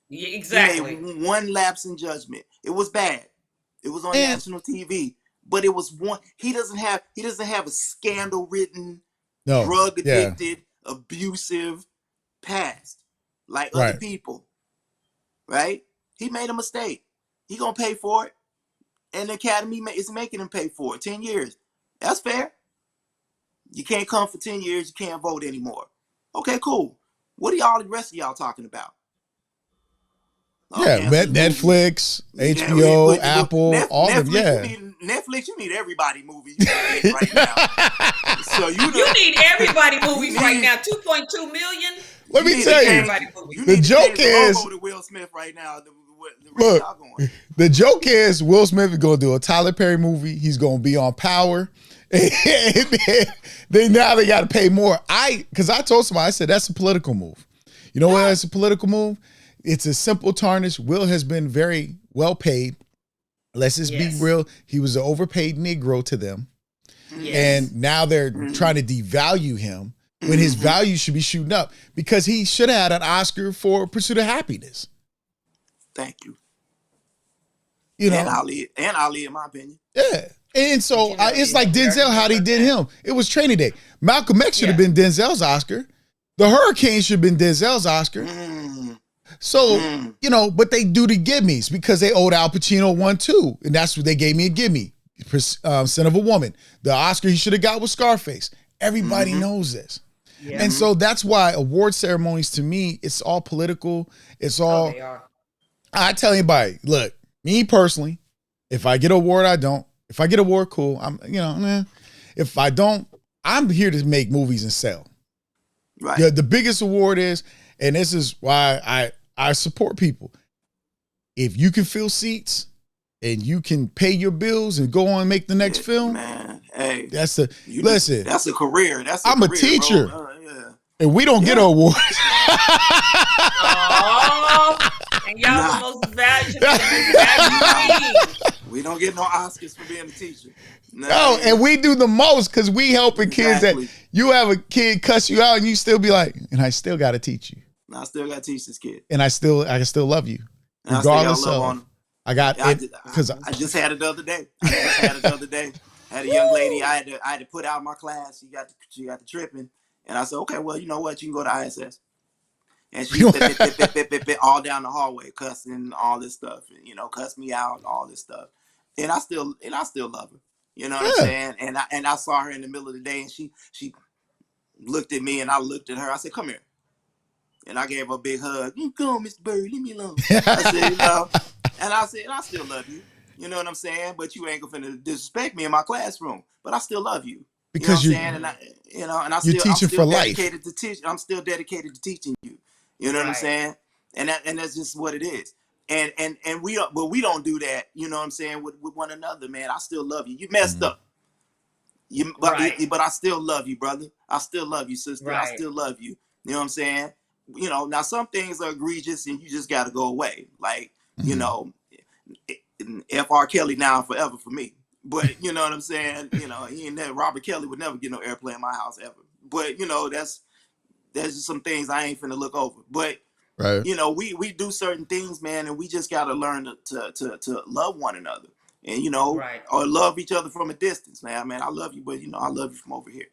Yeah, exactly. He made one lapse in judgment. It was bad. It was on national TV, but it was one. He doesn't have a scandal-ridden, drug-addicted, abusive past like other people. Right? He made a mistake. He gonna pay for it, and the Academy is making him pay for it. 10 years. That's fair. You can't come for 10 years. You can't vote anymore. Okay, cool. What are the rest of y'all talking about? Netflix, HBO, Apple, all of them. Netflix, you need everybody movie right now. So you need everybody movies right now. 2.2 million. Let me tell you, the joke is to Will Smith right now. the rate Look, y'all going. the joke is Will Smith is going to do a Tyler Perry movie. He's going to be on Power. And then now they got to pay more. Because I told somebody, I said, that's a political move. You know what? That's a political move. It's a simple tarnish. Will has been very well paid. Let's just be real. He was an overpaid Negro to them. Yes. And now they're trying to devalue him when his value should be shooting up, because he should have had an Oscar for Pursuit of Happiness. Thank you. You know, and Ali, in my opinion. Yeah. And so it's like Denzel, how they did him. It was Training Day. Malcolm X should have been Denzel's Oscar. The Hurricane should have been Denzel's Oscar. So, you know, but they do the gimmies because they owed Al Pacino one too. And that's what they gave me a gimme. Son of a Woman. The Oscar he should have got was Scarface. Everybody knows this. Yeah. And so that's why award ceremonies, to me, it's all political. It's all, they are. I tell anybody, look, me personally, if I get an award, I don't. If I get an award, cool. If I don't, I'm here to make movies and sell. Right. The biggest award is, and this is why I support people. If you can fill seats and you can pay your bills and go on and make the next film, man, hey, listen. That's a career. I'm a teacher, and we don't get an award. And y'all the most valuable. We don't get no Oscars for being a teacher. No, and we do the most because we helping kids that you have a kid cuss you out and you still be like, and I still got to teach you. I still got to teach this kid. And I can still love you. And regardless of. I just had it the other day. Had a young lady I had to put out of my class. She got the tripping. And I said, okay, well, you know what? You can go to ISS. And she all down the hallway, cussing, all this stuff, and, you know, cuss me out, and all this stuff. And I still love her. You know what I'm saying? And I saw her in the middle of the day, and she looked at me, and I looked at her. I said, come here. And I gave her a big hug. You go, Mr. Byrd, leave me alone. I said, you know, and I said, and I still love you. You know what I'm saying? But you ain't gonna disrespect me in my classroom. But I still love you. Because you know what I'm saying? And I'm still for life. Dedicated to teach. I'm still dedicated to teaching you. You know what I'm saying? And that's just what it is. And we don't do that. You know what I'm saying, with one another, man. I still love you. You messed up. But I still love you, brother. I still love you, sister. Right. I still love you. You know what I'm saying? You know, now some things are egregious and you just got to go away. Like, you know, F.R. Kelly now and forever for me. But you know what I'm saying? You know, Robert Kelly would never get no airplay in my house ever. But, you know, there's just some things I ain't finna look over. But, you know, we do certain things, man, and we just got to learn to love one another. And, you know, or love each other from a distance. Man, I love you, but, you know, I love you from over here.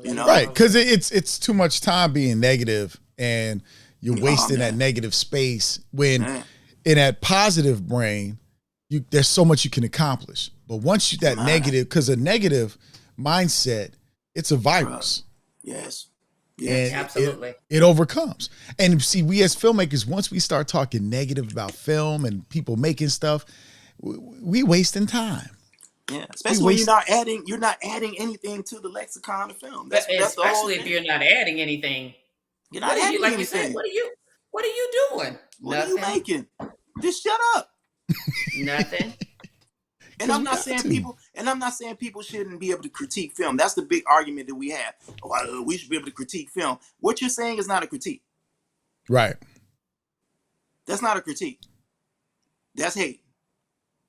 You know? Right, because it's too much time being negative and you're wasting that negative space when in that positive brain, there's so much you can accomplish. But once that negative, because a negative mindset, it's a virus. Yes. Yes, absolutely. It overcomes. And see, we as filmmakers, once we start talking negative about film and people making stuff, we wasting time. Yeah, especially when you're not adding anything to the lexicon of film. That's especially if you're not adding anything. You're not adding anything. You said, what are you doing? What are you making? Just shut up. Nothing. And I'm not saying people shouldn't be able to critique film. That's the big argument that we have. We should be able to critique film. What you're saying is not a critique. Right. That's not a critique. That's hate.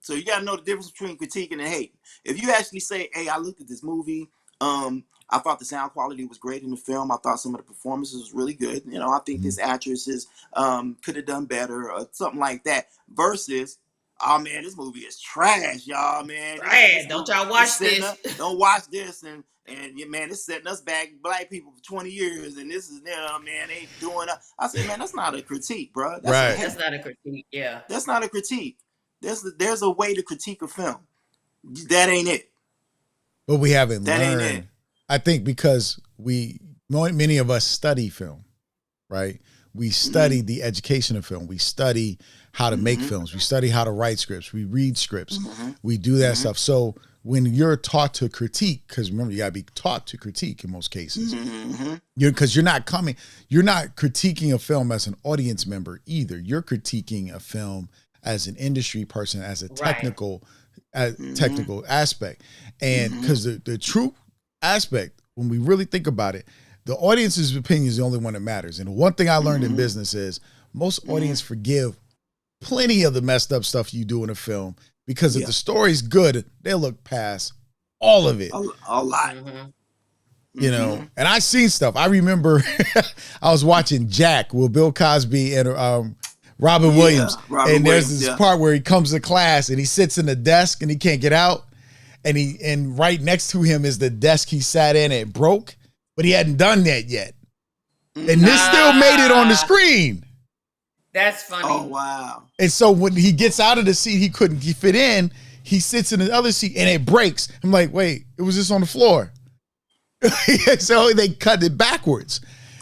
So you got to know the difference between critiquing and hating. If you actually say, hey, I looked at this movie, I thought the sound quality was great in the film. I thought some of the performances was really good. You know, I think this actress could have done better or something like that. Versus, oh man, this movie is trash, y'all, man. Trash. Don't y'all watch this. Don't watch this. And man, it's setting us back, black people, for 20 years. And this is, man, they doing. I said, man, that's not a critique, bro. That's not a critique. Yeah. That's not a critique. There's a way to critique a film. That ain't it. But we haven't learned. That ain't it. I think because many of us study film, right? We study the education of film. We study how to make films. We study how to write scripts. We read scripts. We do that stuff. So when you're taught to critique, because remember, you got to be taught to critique in most cases. Because you're not critiquing a film as an audience member either. You're critiquing a film as an industry person, as a Right. technical aspect. And because the true aspect, when we really think about it, the audience's opinion is the only one that matters. And one thing I learned in business is most audience forgive plenty of the messed up stuff you do in a film, because if the story's good, they'll look past all of it. A lot. You know, and I seen stuff. I remember I was watching Jack with Bill Cosby and Robin Williams. And there's this part where he comes to class and he sits in the desk and he can't get out. And right next to him is the desk he sat in and it broke, but he hadn't done that yet. And this still made it on the screen. That's funny. Oh, wow. And so when he gets out of the seat he couldn't fit in, he sits in the other seat and it breaks. I'm like, wait, it was just on the floor. So they cut it backwards.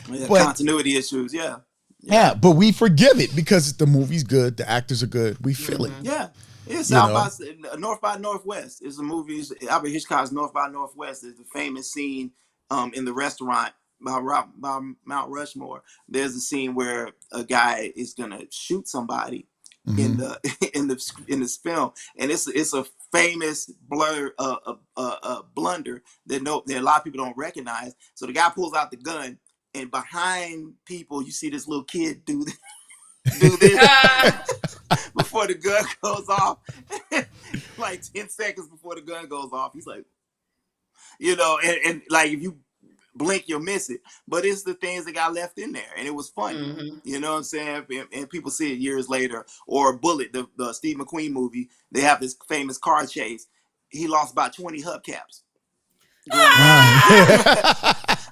Yeah, but, continuity issues, yeah, but we forgive it because the movie's good, the actors are good, we feel it. Yeah, it's North by Northwest. Is a movie. Albert Hitchcock's North by Northwest is the famous scene in the restaurant by Mount Rushmore. There's a scene where a guy is gonna shoot somebody in this film, and it's a famous blunder that a lot of people don't recognize. So the guy pulls out the gun, and behind people you see this little kid do this before the gun goes off. Like 10 seconds before the gun goes off, he's like, and like if you blink you'll miss it, but it's the things that got left in there, and it was funny. You know what I'm saying? And people see it years later. Or Bullet, the Steve McQueen movie, they have this famous car chase. He lost about 20 hubcaps.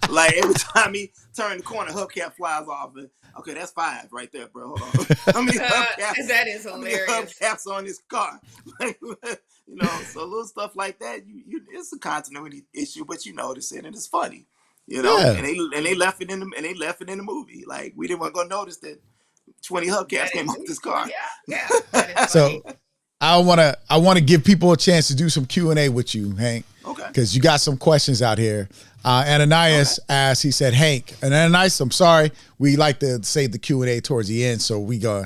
Like every time he turned the corner, hubcap flies off. And, okay, that's 5 right there, bro. Hold on. How many hubcaps? That is hilarious. How many hubcaps on this car? So little stuff like that. It's a continuity issue, but you notice it, and it's funny. And they left it in the movie. Like we didn't want to go notice that 20 hubcaps came off this car. Yeah. So I want to give people a chance to do some Q&A with you, Hank. Okay. Because you got some questions out here. Ananias asked, he said, Hank, and Ananias, I'm sorry, we like to save the Q&A towards the end, so we go.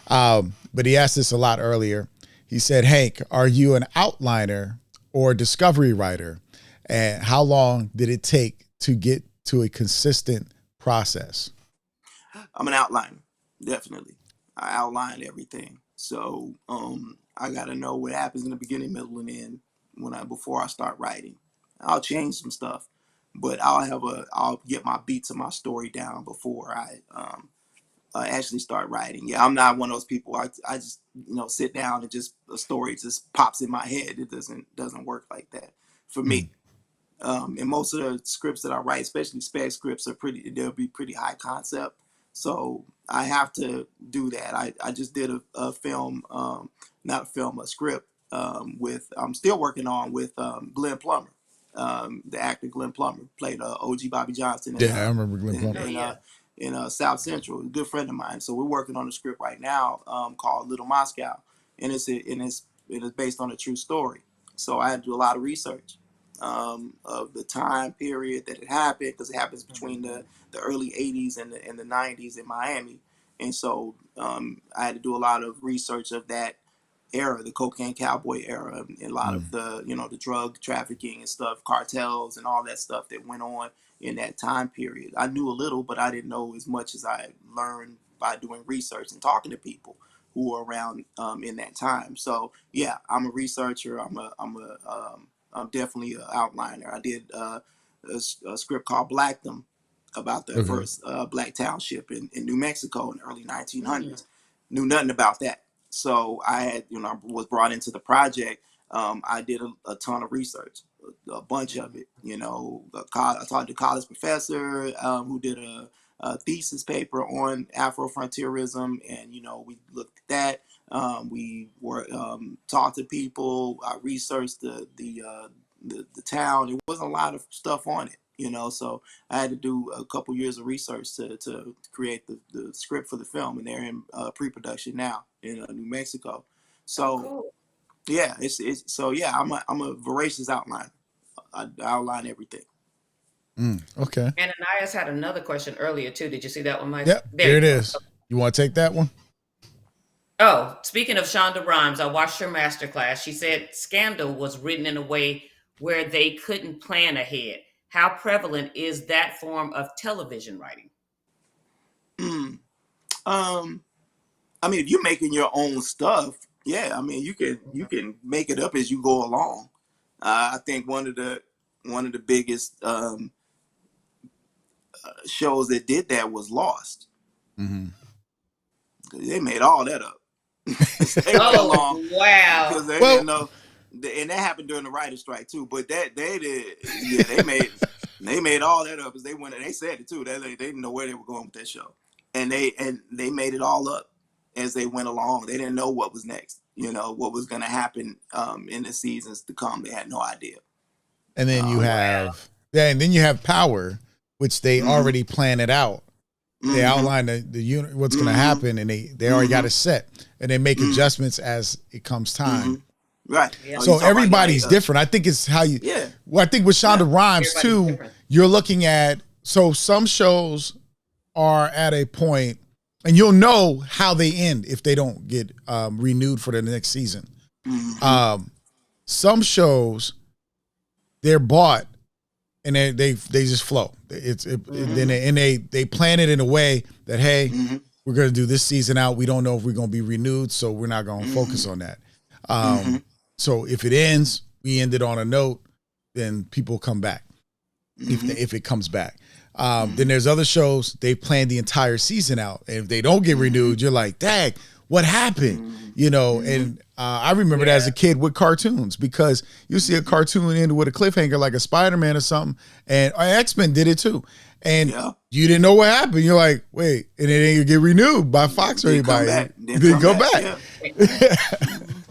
But he asked this a lot earlier. He said, Hank, are you an outliner or a discovery writer? And how long did it take to get to a consistent process? I'm an outliner, definitely. I outline everything. So I gotta know what happens in the beginning, middle, and end before I start writing. I'll change some stuff, but I'll get my beats of my story down before I actually start writing. Yeah, I'm not one of those people. I just sit down and just a story just pops in my head. It doesn't work like that for me. And most of the scripts that I write, especially spec scripts, they'll be pretty high concept. So I have to do that. I just did a film, a script I'm still working on with Glenn Plummer. The actor Glenn Plummer played OG Bobby Johnson. I remember Glenn Plummer. In South Central, a good friend of mine. So we're working on a script right now called Little Moscow, and it's based on a true story. So I had to do a lot of research of the time period that it happened, because it happens between the early 80s and the 90s in Miami. And so I had to do a lot of research of that era, the cocaine cowboy era, and a lot of the drug trafficking and stuff, cartels and all that stuff that went on in that time period. I knew a little, but I didn't know as much as I learned by doing research and talking to people who were around in that time. So yeah, I'm a researcher. I'm definitely an outliner. I did a script called Blackdom about the first black township in New Mexico in the early 1900s. Knew nothing about that. So I had, was brought into the project. I did a ton of research, a bunch of it. I talked to a college professor who did a thesis paper on Afro-frontierism, and we looked at that. We were talked to people. I researched the town. There wasn't a lot of stuff on it. So I had to do a couple years of research to create the script for the film, and they're in pre-production now in New Mexico. So cool. Yeah, I'm a voracious outliner. I outline everything. Okay. And Ananias had another question earlier too. Did you see that one, Mike? Yep, there it is. You want to take that one? Oh, speaking of Shonda Rhimes, I watched her masterclass. She said Scandal was written in a way where they couldn't plan ahead. How prevalent is that form of television writing? Mm. Um, I mean, if you're making your own stuff, yeah, I mean, you can make it up as you go along. I think one of the biggest shows that did that was Lost. Mm-hmm. They made all that up. They went Oh, along because wow. they Well, didn't know, and that happened during the writer's strike too. But that they did, yeah, they made all that up as they went. They said it too. They didn't know where they were going with that show, and they made it all up as they went along. They didn't know what was next. What was going to happen in the seasons to come. They had no idea. and then you Um, Wow. have and then you have Power, which they Mhm. already plan it out. They Mhm. outline the unit, what's going to Mhm. happen, and they already got Mhm. it set, and they make Mhm. adjustments as it comes time. Mhm. Right. Yeah. Oh, you So talking about, everybody's like, different. I think it's how you. yeah. Well, I think with Shonda Rhimes Everybody's too, different. you're looking at some shows are at a point, and you'll know how they end if they don't get renewed for the next season. Mhm. Some shows they're bought and they just flow. Then they plan it in a way that, hey, Mhm. we're going to do this season out. We don't know if we're going to be renewed, so we're not going to focus on that. Mhm. So if it ends, we end it on a note, then people come back Mhm. if it comes back. Then there's other shows they plan the entire season out, and if they don't get renewed, you're like, dang, what happened? And I remember that as a kid with cartoons, because you see a cartoon end with a cliffhanger like a Spider-Man or something, and X-Men did it too. And Yeah. you didn't know what happened. You're like, wait, and it ain't gonna get renewed by Fox or Then come anybody. back. Then go back. Yeah.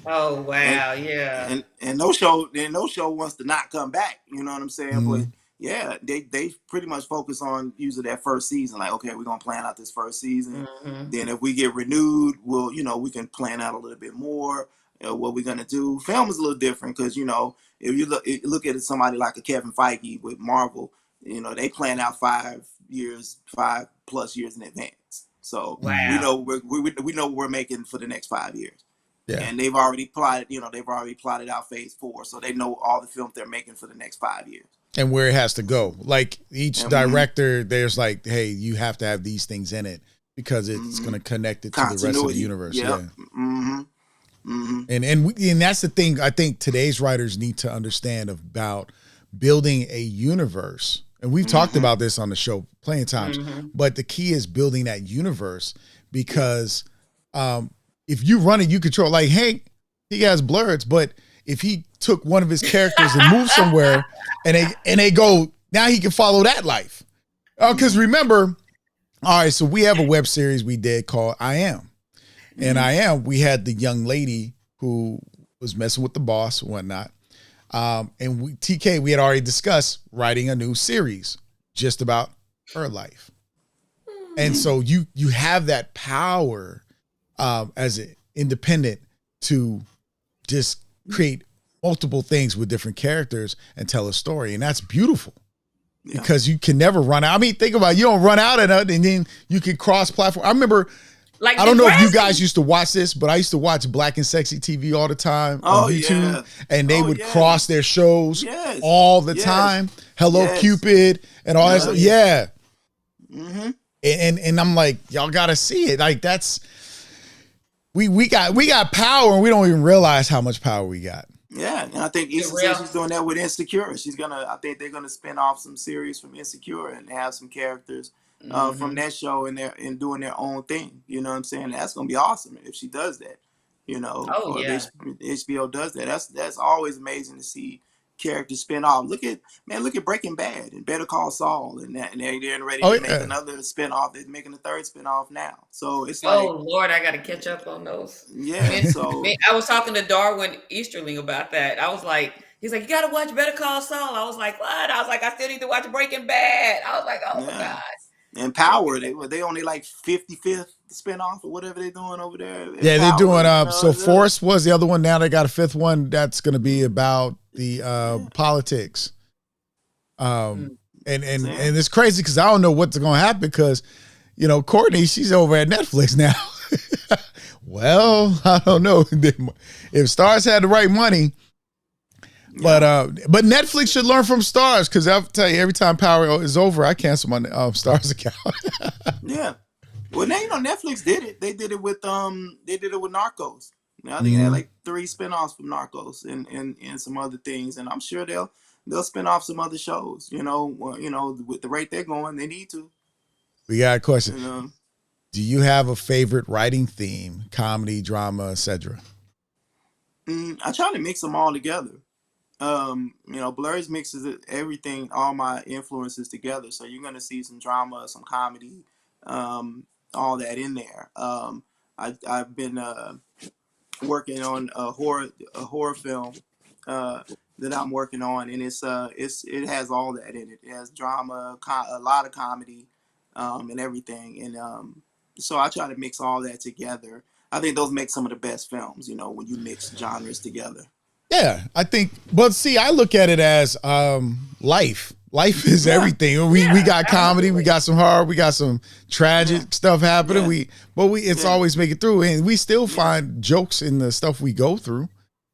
Oh, and wow. Yeah. and no show wants to not come back. You know what I'm saying? But Mhm. yeah, they pretty much focus on usually that first season. Like, okay, we're gonna plan out this first season. Hmm. Then if we get renewed, we can plan out a little bit more. What we're gonna do. Film is a little different because if you look at somebody like a Kevin Feige with Marvel, they plan out 5 years, 5+ years in advance. So we Mhm. Wow. know we know what we're making for the next 5 years. Yeah. And they've already plotted out phase 4, so they know all the films they're making for the next 5 years. And where it has to go. Like each And director, there's like, hey, you have to have these things in it because it's going to connect it to the rest of the continuity. universe. Yep. Yeah. Mm-hmm. Mm-hmm. And that's the thing I think today's writers need to understand about building a universe. And we've talked about this on the show plenty of times, Hmm. but the key is building that universe because if you run it, you control. Like Hank, he has blurs, but if he took one of his characters and moved somewhere, and they go, now he can follow that life. Because remember, all right, so we have a web series we did called I Am. And we had the young lady who was messing with the boss and whatnot. TK, we had already discussed writing a new series just about her life. And so you have that power as an independent to just create multiple things with different characters and tell a story. And that's beautiful. Yeah. Because you can never run out. I mean, think about it. You don't run out of it, and then you can cross platform. I remember, Like I don't know if you Degrassi. guys used to watch this, but I used to watch Black and Sexy TV all the time on YouTube. Yeah. And they would cross their shows Yes. all the Yes. time. Hello Yes. Cupid and all that stuff. Yeah. Mm-hmm. And I'm like, y'all gotta see it. Like that's we got power and we don't even realize how much power we got. Yeah, and I think Issa said she's doing that with Insecure. I think they're gonna spin off some series from Insecure and have some characters from that show and doing their own thing. You know what I'm saying? That's gonna be awesome if she does that. Oh, Or yeah. if HBO does that. That's always amazing to see characters spin off. Look at Breaking Bad and Better Call Saul and they're getting ready to make another spin off. They're making a third spin off now. So it's like, Oh, Lord, I got to catch up on those. yeah. So I was talking to Darwin Easterling about that. I was like, he's like, you got to watch Better Call Saul. I was like, what? I was like, I still need to watch Breaking Bad. I was like, oh my yeah. God. And Power, they only like 55th spinoff or whatever they're doing over there. Yeah, they're Power, doing so Force was the other one. Now they got a fifth one that's gonna be about the politics. And it's crazy because I don't know what's gonna happen because Courtney, she's over at Netflix now. Well, I don't know. If Stars had the right money, but Netflix should learn from Stars, because I'll tell you, every time Power is over, I cancel my Stars account. Yeah. Well, now Netflix did it. They did it with Narcos. Now I think they had like 3 spinoffs from Narcos and some other things, and I'm sure they'll spin off some other shows. With the rate they're going, they need to. We got a question. Do you have a favorite writing theme, comedy, drama, etc.? I try to mix them all together. Blurs mixes everything, all my influences together. So you're gonna see some drama, some comedy, all that in there. I've been working on a horror film that I'm working on, and it has all that in it. It has drama, a lot of comedy, and everything. And so I try to mix all that together. I think those make some of the best films. When you mix genres together. Yeah, I think. But see, I look at it as life. Life is everything. We got comedy, we got some horror, we got some tragic stuff happening. It's always make it through, and we still find jokes in the stuff we go through.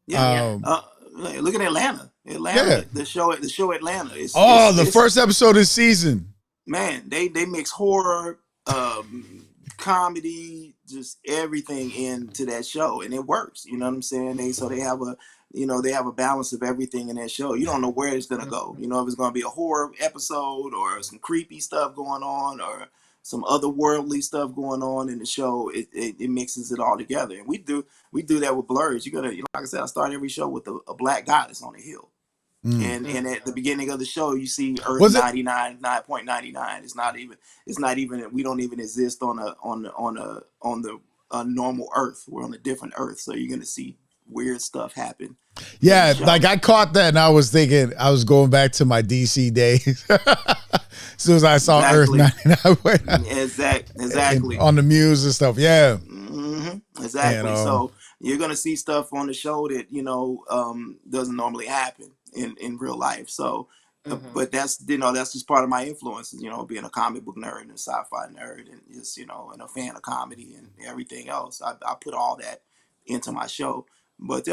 Look at Atlanta. The show Atlanta. The first episode of the season. Man, they mix horror, comedy, just everything into that show, and it works. You know what I'm saying? They have a balance of everything in that show. You don't know where it's gonna go. If it's gonna be a horror episode or some creepy stuff going on or some otherworldly stuff going on in the show. It mixes it all together, and we do that with Blurs. You're gonna, like I said, I start every show with a black goddess on a hill. And at the beginning of the show, you see Earth 99.99. It's not even. We don't even exist on a normal Earth. We're on a different Earth. So you're gonna see weird stuff happen. Yeah, like I caught that, and I was thinking I was going back to my DC days. As soon as I saw Earth 99. Exactly. On the Muse and stuff. Yeah. Exactly. So you're gonna see stuff on the show that doesn't normally happen in real life. So, but that's just part of my influences. Being a comic book nerd and a sci-fi nerd, and just and a fan of comedy and everything else. I put all that into my show. But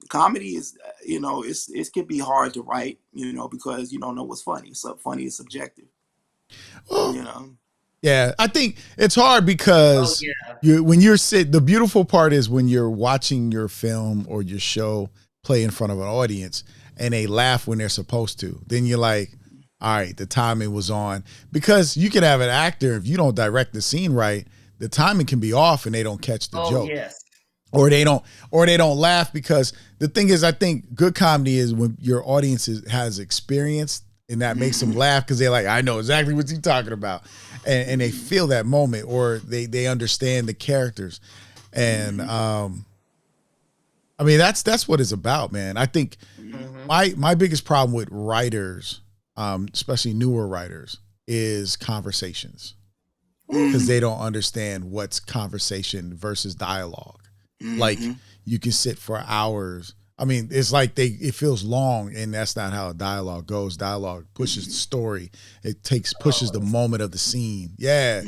comedy is it can be hard to write, because you don't know what's funny. So funny is subjective. Yeah, I think it's hard because the beautiful part is when you're watching your film or your show play in front of an audience and they laugh when they're supposed to. Then you're like, all right, the timing was on. Because you can have an actor, if you don't direct the scene right, the timing can be off and they don't catch the joke. Yes. Or they don't laugh, because the thing is, I think good comedy is when your audience has experience, and that makes them laugh because they're like, I know exactly what you're talking about. And they feel that moment, or they understand the characters. And I mean, that's what it's about, man. I think my biggest problem with writers, especially newer writers, is conversations, because they don't understand what's conversation versus dialogue. Like you can sit for hours. I mean, it's like it feels long, and that's not how dialogue goes. Dialogue pushes the story. It pushes the moment of the scene. Yeah.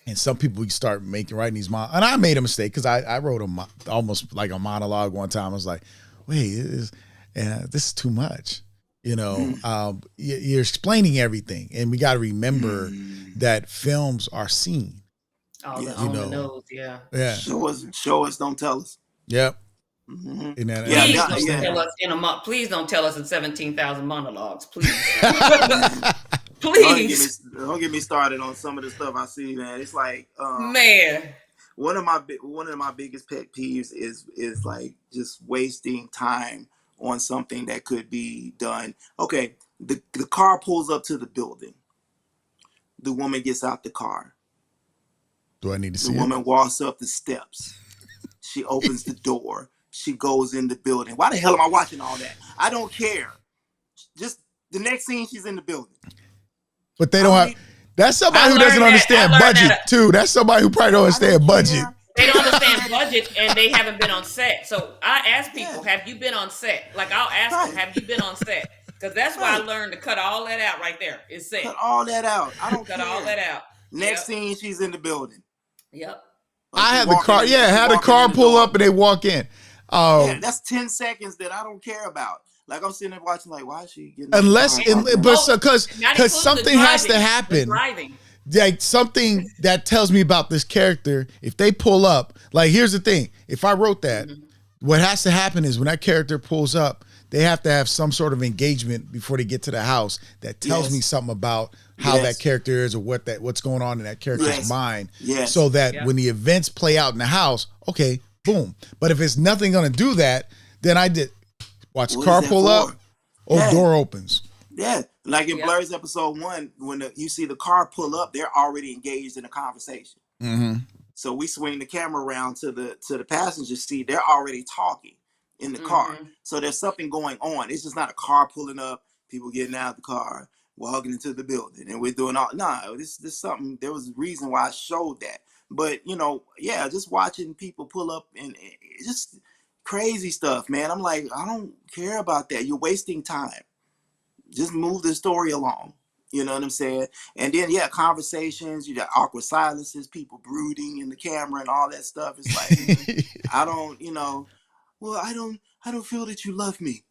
And some people start writing these and I made a mistake, because I wrote almost like a monologue one time. I was like, wait, this is too much. You're explaining everything, and we got to remember that films are seen. On the nose, yeah. Show us, don't tell us. Yep. Please don't tell us in 17,000 monologues, please. Please. Don't get me started on some of the stuff I see, man. It's like, man, one of my biggest pet peeves is like just wasting time on something that could be done. Okay, the car pulls up to the building. The woman gets out the car. Do I need to see the woman walks up the steps. She opens the door. She goes in the building. Why the hell am I watching all that? I don't care. Just the next scene, she's in the building. But they don't have. That's somebody who doesn't understand budget too. That's somebody who probably don't understand budget. They don't understand budget, and they haven't been on set. So I ask people, have you been on set? Like, I'll ask them, have you been on set? Because that's why I learned to cut all that out right there. It's set. Cut all that out. I don't cut care. all that out. Next scene, she's in the building. Yep. Like I you had the walking car. in- Yeah, you had the walking car in the pull door. up and they walk in. Yeah, that's 10 seconds that I don't care about. Like I'm sitting there watching, like, why is she getting out the Unless, car and walking in? but Oh, because not including something has to the happen. driving. Like something that tells me about this character. If they pull up, like here's the thing. If I wrote that, what has to happen is when that character pulls up, they have to have some sort of engagement before they get to the house that tells Yes. me something about how that character is or what's going on in that character's mind. Yes. So that when the events play out in the house, okay, boom. But if it's nothing gonna do that, then I did watch the What car is that pull for? up, oh, door opens. Yeah, like in Yeah. Blur's episode 1, when you see the car pull up, they're already engaged in a conversation. Mm-hmm. So we swing the camera around to the passenger seat. They're already talking in the car. So there's something going on. It's just not a car pulling up, people getting out of the car, walking into the building, and we're doing all. No, this something. There was a reason why I showed that. But just watching people pull up and just crazy stuff, man. I'm like, I don't care about that. You're wasting time. Just move the story along. You know what I'm saying? And then conversations, you got awkward silences, people brooding in the camera and all that stuff. It's like I don't, well, I don't feel that you love me.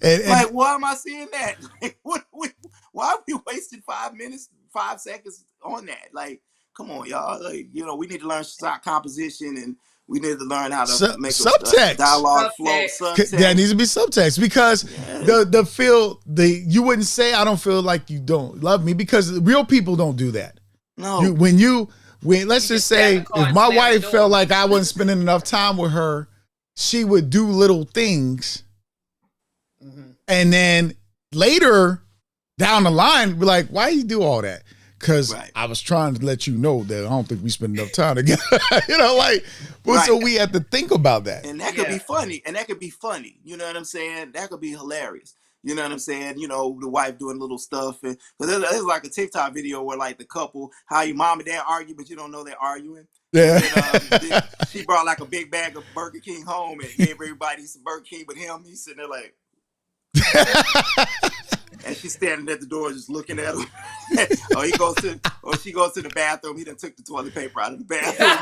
Like, why am I seeing that? Like, why are we wasting 5 minutes, 5 seconds on that? Like, come on, y'all. Like, we need to learn shot composition, and we need to learn how to make subtext, dialogue flow. Subtext. There needs to be subtext because you wouldn't say I don't feel like you don't love me because real people don't do that. No. When let's just say if my wife felt like I wasn't spending enough time with her, she would do little things. And then later down the line, be like, why you do all that? Because I was trying to let you know that I don't think we spend enough time together. So we have to think about that. And that could be funny. And that could be funny. You know what I'm saying? That could be hilarious. You know what I'm saying? The wife doing little stuff. And because there's like a TikTok video where like the couple, how your mom and dad argue, but you don't know they're arguing. Yeah. And, she brought like a big bag of Burger King home and gave everybody some Burger King, but him, he's sitting there like. And she's standing at the door just looking at him. She goes to the bathroom. He done took the toilet paper out of the bathroom.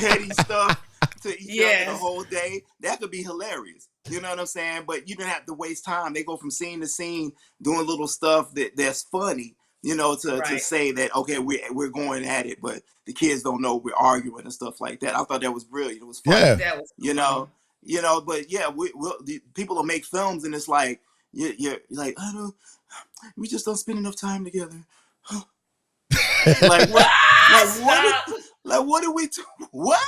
Petty stuff to each other the whole day. That could be hilarious. You know what I'm saying? But you don't have to waste time. They go from scene to scene doing little stuff that's funny, to say that, okay, we're going at it, but the kids don't know we're arguing and stuff like that. I thought that was brilliant. It was funny. Yeah. That was But people will make films and it's like, you're like, I don't. We just don't spend enough time together. Like what? What are we doing? What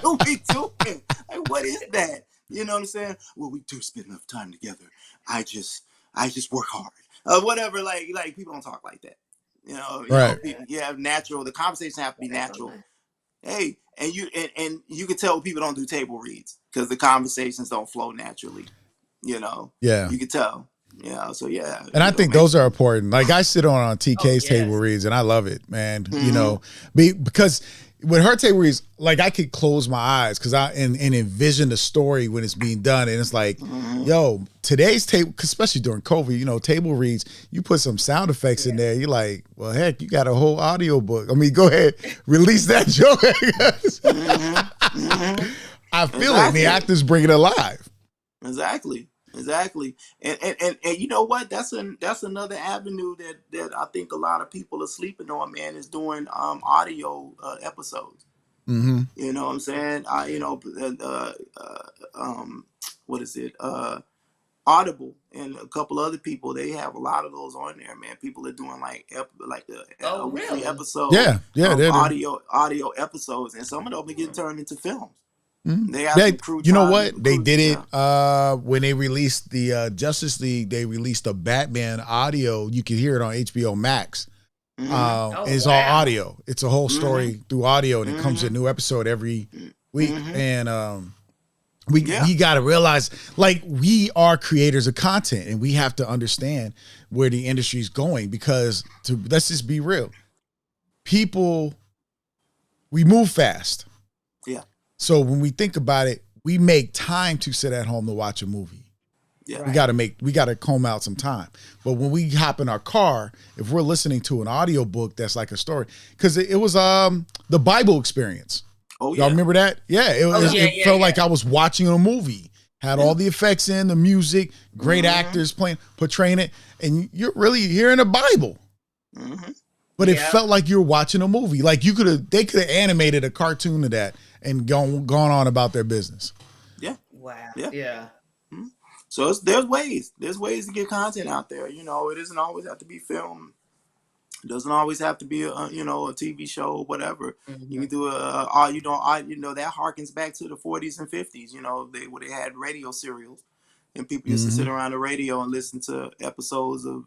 are we doing? Like what is that? You know what I'm saying? Well, we do spend enough time together. I just work hard. Whatever. Like people don't talk like that. Natural. The conversation have to be natural. Hey, and you can tell people don't do table reads because the conversations don't flow naturally. You can tell. So and I think those are important. Like I sit on TK's table reads and I love it, man. Because with her table reads, like I could close my eyes because and envision the story when it's being done, and it's like, yo, today's table, especially during COVID, table reads, you put some sound effects in there. You're like, well, heck, you got a whole audio book. I mean, go ahead, release that joke. I feel it. And the actors bring it alive. Exactly. And you know what? That's another avenue that I think a lot of people are sleeping on, man, is doing audio episodes. Mm-hmm. You know what I'm saying? What is it? Audible and a couple other people, they have a lot of those on there, man. People are doing a weekly episode. Audio episodes, and some of them are getting turned into films. Mm-hmm. They have you know what? They did it when they released the Justice League. They released a Batman audio. You can hear it on HBO Max. It's all audio. It's a whole story through audio, and it comes a new episode every week. And we got to realize, like, we are creators of content, and we have to understand where the industry is going because let's just be real. We move fast. Yeah. So when we think about it, we make time to sit at home to watch a movie. Yeah. We got to comb out some time. But when we hop in our car, if we're listening to an audiobook that's like a story, because it was the Bible Experience. Oh, Y'all remember that? Yeah, it felt like I was watching a movie. Had all the effects in, the music, great actors portraying it, and you're really hearing the Bible. Mm-hmm. But it felt like you were watching a movie. Like they could have animated a cartoon of that and gone on about their business. Yeah. Wow. Yeah. Yeah. Mm-hmm. So there's ways to get content out there. You know, it doesn't always have to be film. It doesn't always have to be a TV show or whatever. Mm-hmm. You can do that harkens back to the 40s and 50s. You know, where they had radio serials, and people used to sit around the radio and listen to episodes of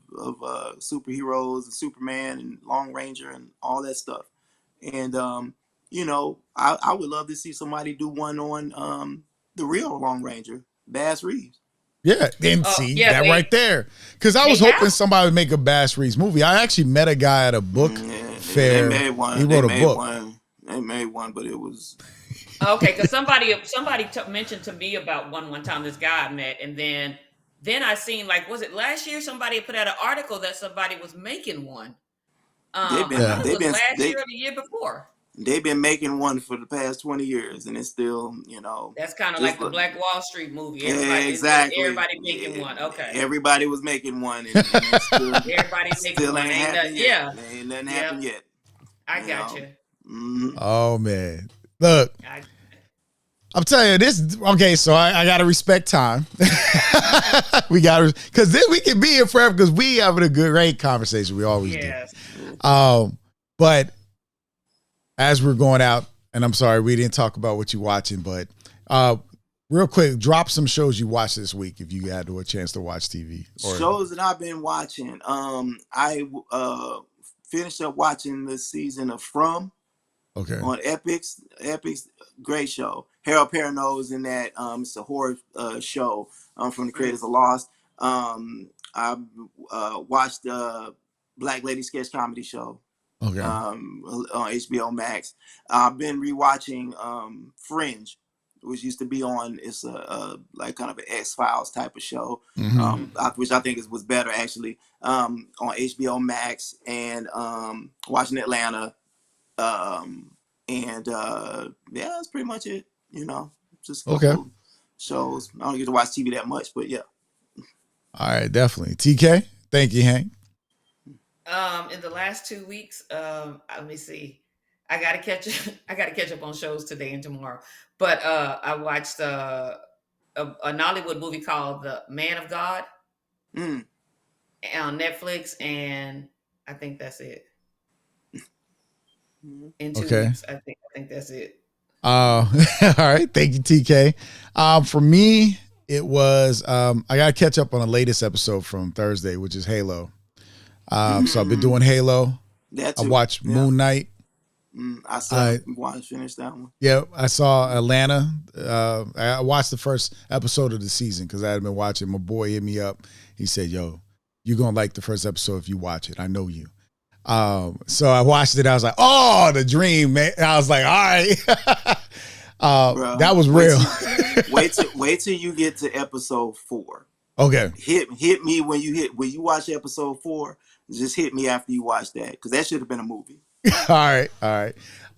superheroes and Superman and Lone Ranger and all that stuff. And I would love to see somebody do one on the real Lone Ranger, Bass Reeves. Yeah, and right there. Because I was hoping somebody would make a Bass Reeves movie. I actually met a guy at a book fair. They made one. He wrote a book. They made one, but it was... Okay, because somebody mentioned to me about one time this guy I met, and then I seen, like, was it last year somebody put out an article that somebody was making one. It was last year or the year before. They've been making one for the past 20 years, and it's still, That's kind of like the Black Wall Street movie. Exactly. Everybody making one. Okay. Everybody was making one, and it's still, everybody's making one. Ain't happened yet. Ain't nothing happened yet. I got you. Mm-hmm. Oh man, look. I'm telling you this. Okay, so I gotta respect time. We gotta, because then we can be here forever because we having a great conversation. We always do. But as we're going out, and I'm sorry we didn't talk about what you're watching, but real quick, drop some shows you watched this week if you had a chance to watch TV. Shows that I've been watching. I finished up watching the season of From. Okay. On Epix, great show. Harold Perrineau's in that. It's a horror show from the creators of Lost. I watched the Black Lady Sketch Comedy Show. Okay. On HBO Max. I've been rewatching Fringe, which used to be on. It's a like kind of an X-Files type of show, which I think was better actually. On HBO Max, and watching Atlanta. That's pretty much it. Just a couple shows. I don't get to watch TV that much, but yeah. All right, definitely. TK, thank you, Hank. In the last 2 weeks, let me see. I gotta catch up on shows today and tomorrow. But I watched a Nollywood movie called The Man of God on Netflix, and I think that's it. In 2 weeks, I think that's it. All right, thank you, TK. For me, it was I gotta catch up on the latest episode from Thursday, which is Halo. So I've been doing Halo. I watched Moon Knight. I want to finish that one. Yeah, I saw Atlanta. I watched the first episode of the season because I had been watching. My boy hit me up. He said, "Yo, you're gonna like the first episode if you watch it. I know you." So I watched it. I was like, "Oh, the dream, man!" And I was like, "All right." Bro, that was real. Wait till you get to episode 4. Okay. Hit me when you watch episode 4. Just hit me after you watch that, because that should have been a movie. All right.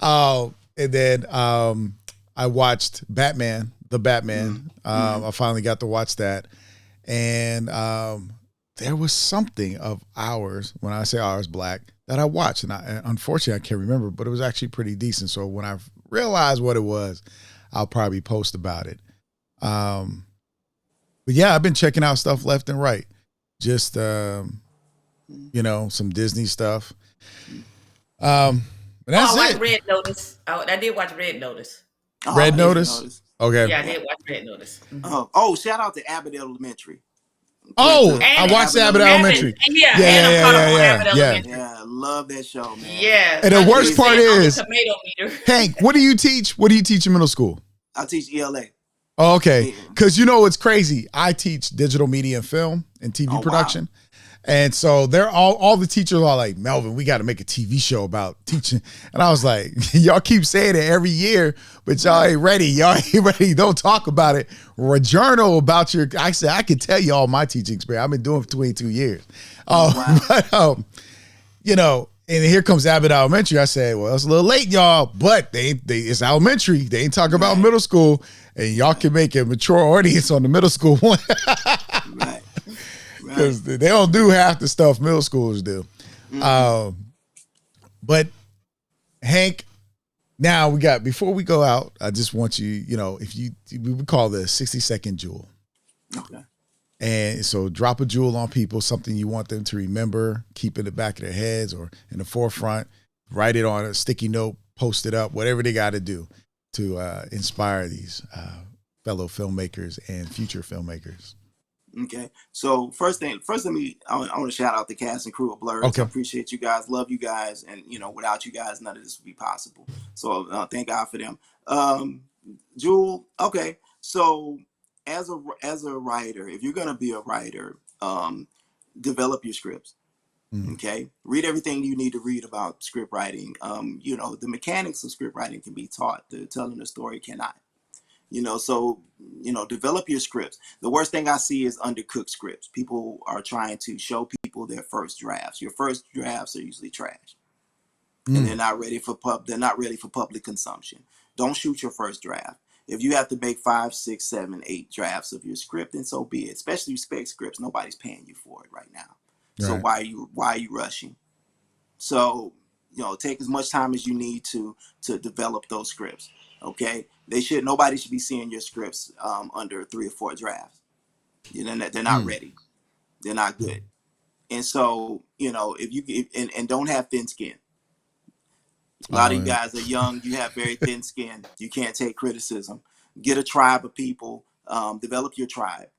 And then I watched Batman, the Batman. I finally got to watch that, and there was something of Ours, when I say Ours Black, that I watched, and unfortunately I can't remember, but it was actually pretty decent. So when I realized what it was, I'll probably post about it. But yeah, I've been checking out stuff left and right. Just some Disney stuff. But that's I watched Red Notice. I did watch Red Notice. Red Notice? Okay. Yeah, I did watch Red Notice. Shout out to Abbott Elementary. I watched Abbott Elementary. Yeah, I love that show, man. Yeah. And the worst part is, Hank, what do you teach? What do you teach in middle school? I teach ELA. Oh, okay. Because what's crazy? I teach digital media and film and TV production. Wow. And so they're all the teachers are like, Melvin, we got to make a TV show about teaching. And I was like, y'all keep saying it every year, but y'all ain't ready. Y'all ain't ready. Don't talk about it. Or a journal about your, I said, I can tell you all my teaching experience. I've been doing it for 22 years. Wow. But, you know, and here comes Abbott Elementary. I said, well, it's a little late, y'all, but it's elementary. They ain't talking about middle school, and y'all can make a mature audience on the middle school one. Right. Because they don't do half the stuff middle schoolers do. But Hank, now before we go out, I just want you, you know, we would call this 60-second jewel. Okay. And so drop a jewel on people, something you want them to remember, keep in the back of their heads or in the forefront, write it on a sticky note, post it up, whatever they got to do to inspire these fellow filmmakers and future filmmakers. Okay. So first, I want to shout out the cast and crew of Blurs. Okay. I appreciate you guys, love you guys, and you know, without you guys, none of this would be possible. So thank God for them. Jewel. Okay. So as a writer, if you're gonna be a writer, develop your scripts. Okay. Read everything you need to read about script writing. You know, the mechanics of script writing can be taught. The telling a story cannot. You know, so, you know, develop your scripts. The worst thing I see is undercooked scripts. People are trying to show people their first drafts. Your first drafts are usually trash, and they're not ready for public consumption. Don't shoot your first draft. If you have to make 5, 6, 7, 8 drafts of your script, then so be it. Especially spec scripts, nobody's paying you for it right now. Right. So why are you rushing? So, you know, take as much time as you need to develop those scripts. Okay, nobody should be seeing your scripts under 3 or 4 drafts. You know, they're not ready. They're not good. And so, you know, and don't have thin skin. A lot of you guys are young. You have very thin skin. You can't take criticism. Get a tribe of people. Develop your tribe.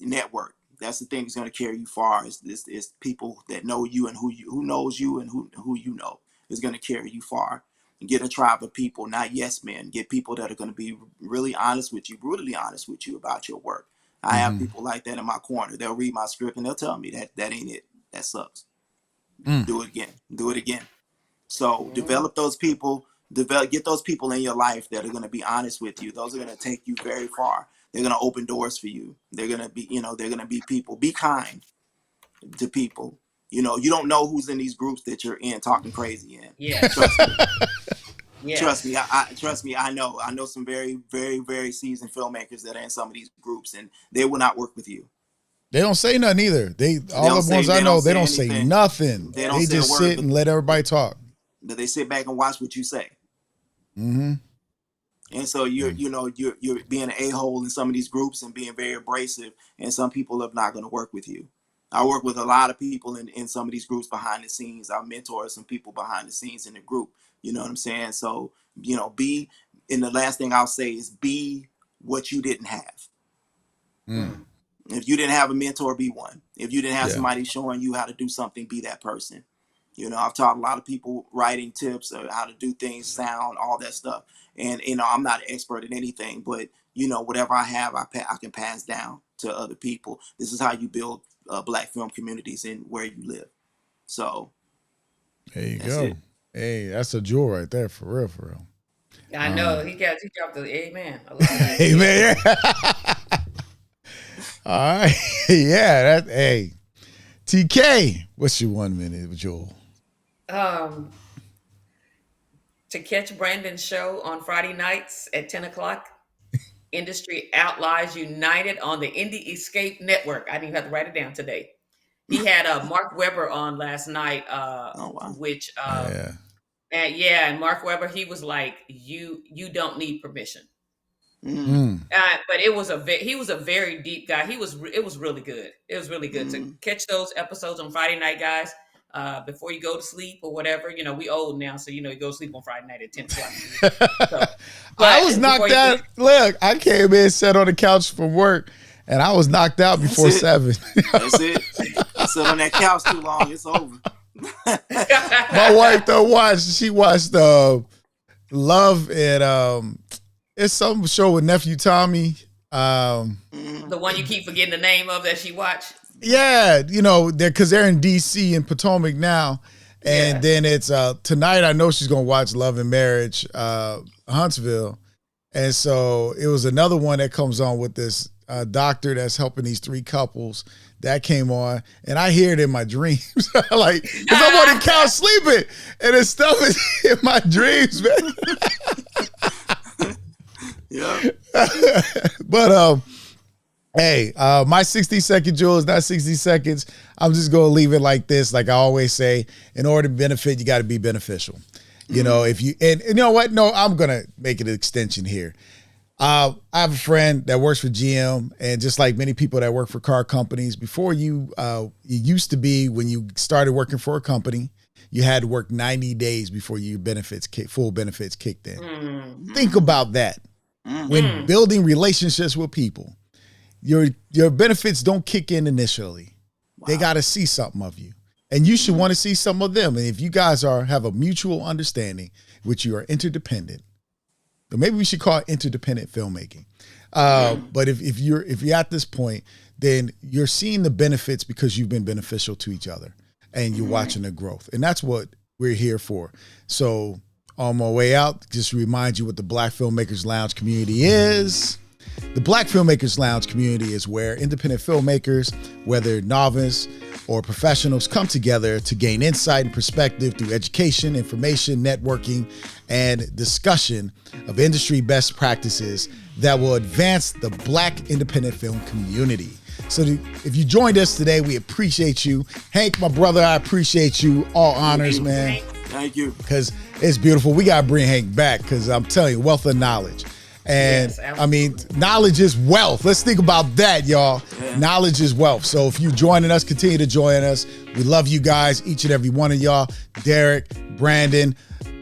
Network. That's the thing that's going to carry you far. Is people that know you and who knows you and who you know is going to carry you far. Get a tribe of people, not yes men. Get people that are going to be really honest with you, brutally honest with you about your work. I have people like that in my corner. They'll read my script and they'll tell me that ain't it. That sucks. Do it again. Do it again. So develop those people. Get those people in your life that are going to be honest with you. Those are going to take you very far. They're going to open doors for you. They're going to be, you know, they're going to be people. Be kind to people. You know, you don't know who's in these groups that you're in talking crazy in. Yeah. Trust me. Yeah. Trust me. I know some very, very, very seasoned filmmakers that are in some of these groups, and they will not work with you. They don't say nothing either. All the ones I know, they don't say nothing. They just sit and let everybody talk. They sit back and watch what you say. And so you're being an a-hole in some of these groups and being very abrasive, and some people are not going to work with you. I work with a lot of people in some of these groups behind the scenes. I mentor some people behind the scenes in the group. You know what I'm saying? So, you know, and the last thing I'll say is be what you didn't have. If you didn't have a mentor, be one. If you didn't have somebody showing you how to do something, be that person. You know, I've taught a lot of people writing tips or how to do things, sound, all that stuff. And, you know, I'm not an expert in anything, but, you know, whatever I have, I can pass down to other people. This is how you build Black film communities in where you live. So there you go. It. Hey, that's a jewel right there, for real, for real. I know he dropped the amen. Amen. All right, yeah. Hey, TK, what's your 1 minute, Jewel? To catch Brandon's show on Friday nights at 10 o'clock. Industry Outliers United on the Indie Escape Network. I didn't even have to write it down today. He had Mark Webber on last night, which and Mark Webber, he was like, you don't need permission. But he was a very deep guy. It was really good. It was really good to catch those episodes on Friday night, guys. Before you go to sleep or whatever, you know, we old now, so you know you go to sleep on Friday night at 10 o'clock. I was knocked out. Look, I came in, sat on the couch from work, and I was knocked out before 7. That's it. I sat on that couch too long. It's over. My wife though she watched Love and it's some show with nephew Tommy. The one you keep forgetting the name of that she watched. Yeah, you know, because they're in DC and Potomac now. And then it's tonight, I know she's going to watch Love and Marriage, Huntsville. And so it was another one that comes on with this doctor that's helping these three couples. That came on, and I hear it in my dreams. Like, because I'm on the couch sleeping, and this stuff is in my dreams, man. Yeah. But, hey, my 60-second jewel is not 60 seconds. I'm just going to leave it like this. Like I always say, in order to benefit, you got to be beneficial. You know, if you, and you know what? No, I'm going to make it an extension here. I have a friend that works for GM, and just like many people that work for car companies, before you, it used to be when you started working for a company, you had to work 90 days before your full benefits kicked in. Think about that. When building relationships with people, your benefits don't kick in initially. Wow. They got to see something of you, and you should want to see some of them. And if you guys have a mutual understanding, which you are interdependent, or maybe we should call it interdependent filmmaking. But if you're at this point, then you're seeing the benefits because you've been beneficial to each other, and you're watching the growth, and that's what we're here for. So on my way out, just to remind you what the Black Filmmakers Lounge community is. The Black Filmmakers Lounge community is where independent filmmakers, whether novice or professionals, come together to gain insight and perspective through education, information, networking, and discussion of industry best practices that will advance the Black independent film community. So if you joined us today, we appreciate you. Hank, my brother, I appreciate you. All honors, man. Thank you. Because it's beautiful. We got to bring Hank back because I'm telling you, wealth of knowledge. And yes, I mean, knowledge is wealth. Let's think about that, y'all. Yeah. Knowledge is wealth. So if you're joining us, continue to join us. We love you guys, each and every one of y'all. Derek, Brandon,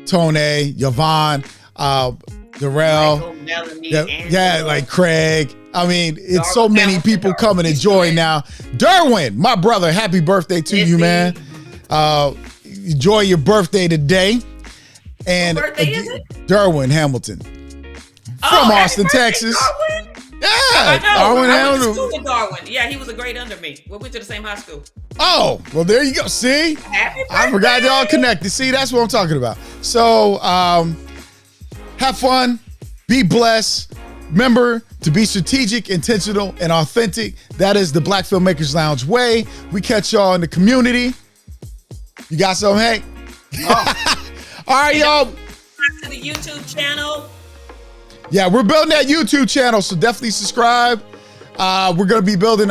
Tone, Yvonne, Darrell, Michael, Melanie, like Craig. I mean, it's so many people coming and join now. Derwin, my brother, happy birthday to you, man. Enjoy your birthday today. And what birthday is it? Derwin Hamilton. From Austin, Texas. Darwin? Yeah, I know. Darwin I Hamilton. went to school with Darwin. Yeah, he was a grade under me. We went to the same high school. Oh, well, there you go. See? Happy birthday. I forgot y'all connected. See, that's what I'm talking about. So, have fun. Be blessed. Remember to be strategic, intentional, and authentic. That is the Black Filmmakers Lounge way. We catch y'all in the community. You got something, Hank? Oh. All right, y'all. To the YouTube channel. Yeah, we're building that YouTube channel, so definitely subscribe. We're going to be building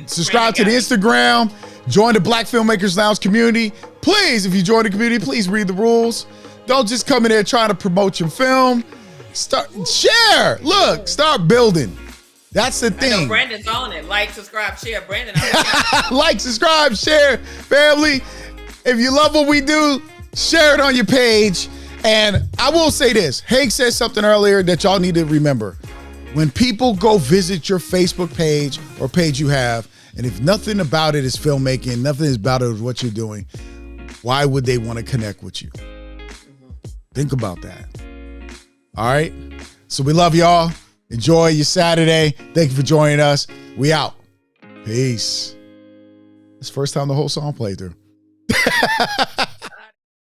subscribe to the Instagram. Join the Black Filmmakers Lounge community. Please, if you join the community, please read the rules. Don't just come in there trying to promote your film. Share. Look, start building. That's the thing. I know Brandon's on it. Like, subscribe, share. Brandon. Like, subscribe, share. Family, if you love what we do, share it on your page. And I will say this. Hank said something earlier that y'all need to remember. When people go visit your Facebook page or page you have, and if nothing about it is filmmaking, nothing about it is what you're doing, why would they want to connect with you? Think about that. All right? So we love y'all. Enjoy your Saturday. Thank you for joining us. We out. Peace. It's the first time the whole song played through.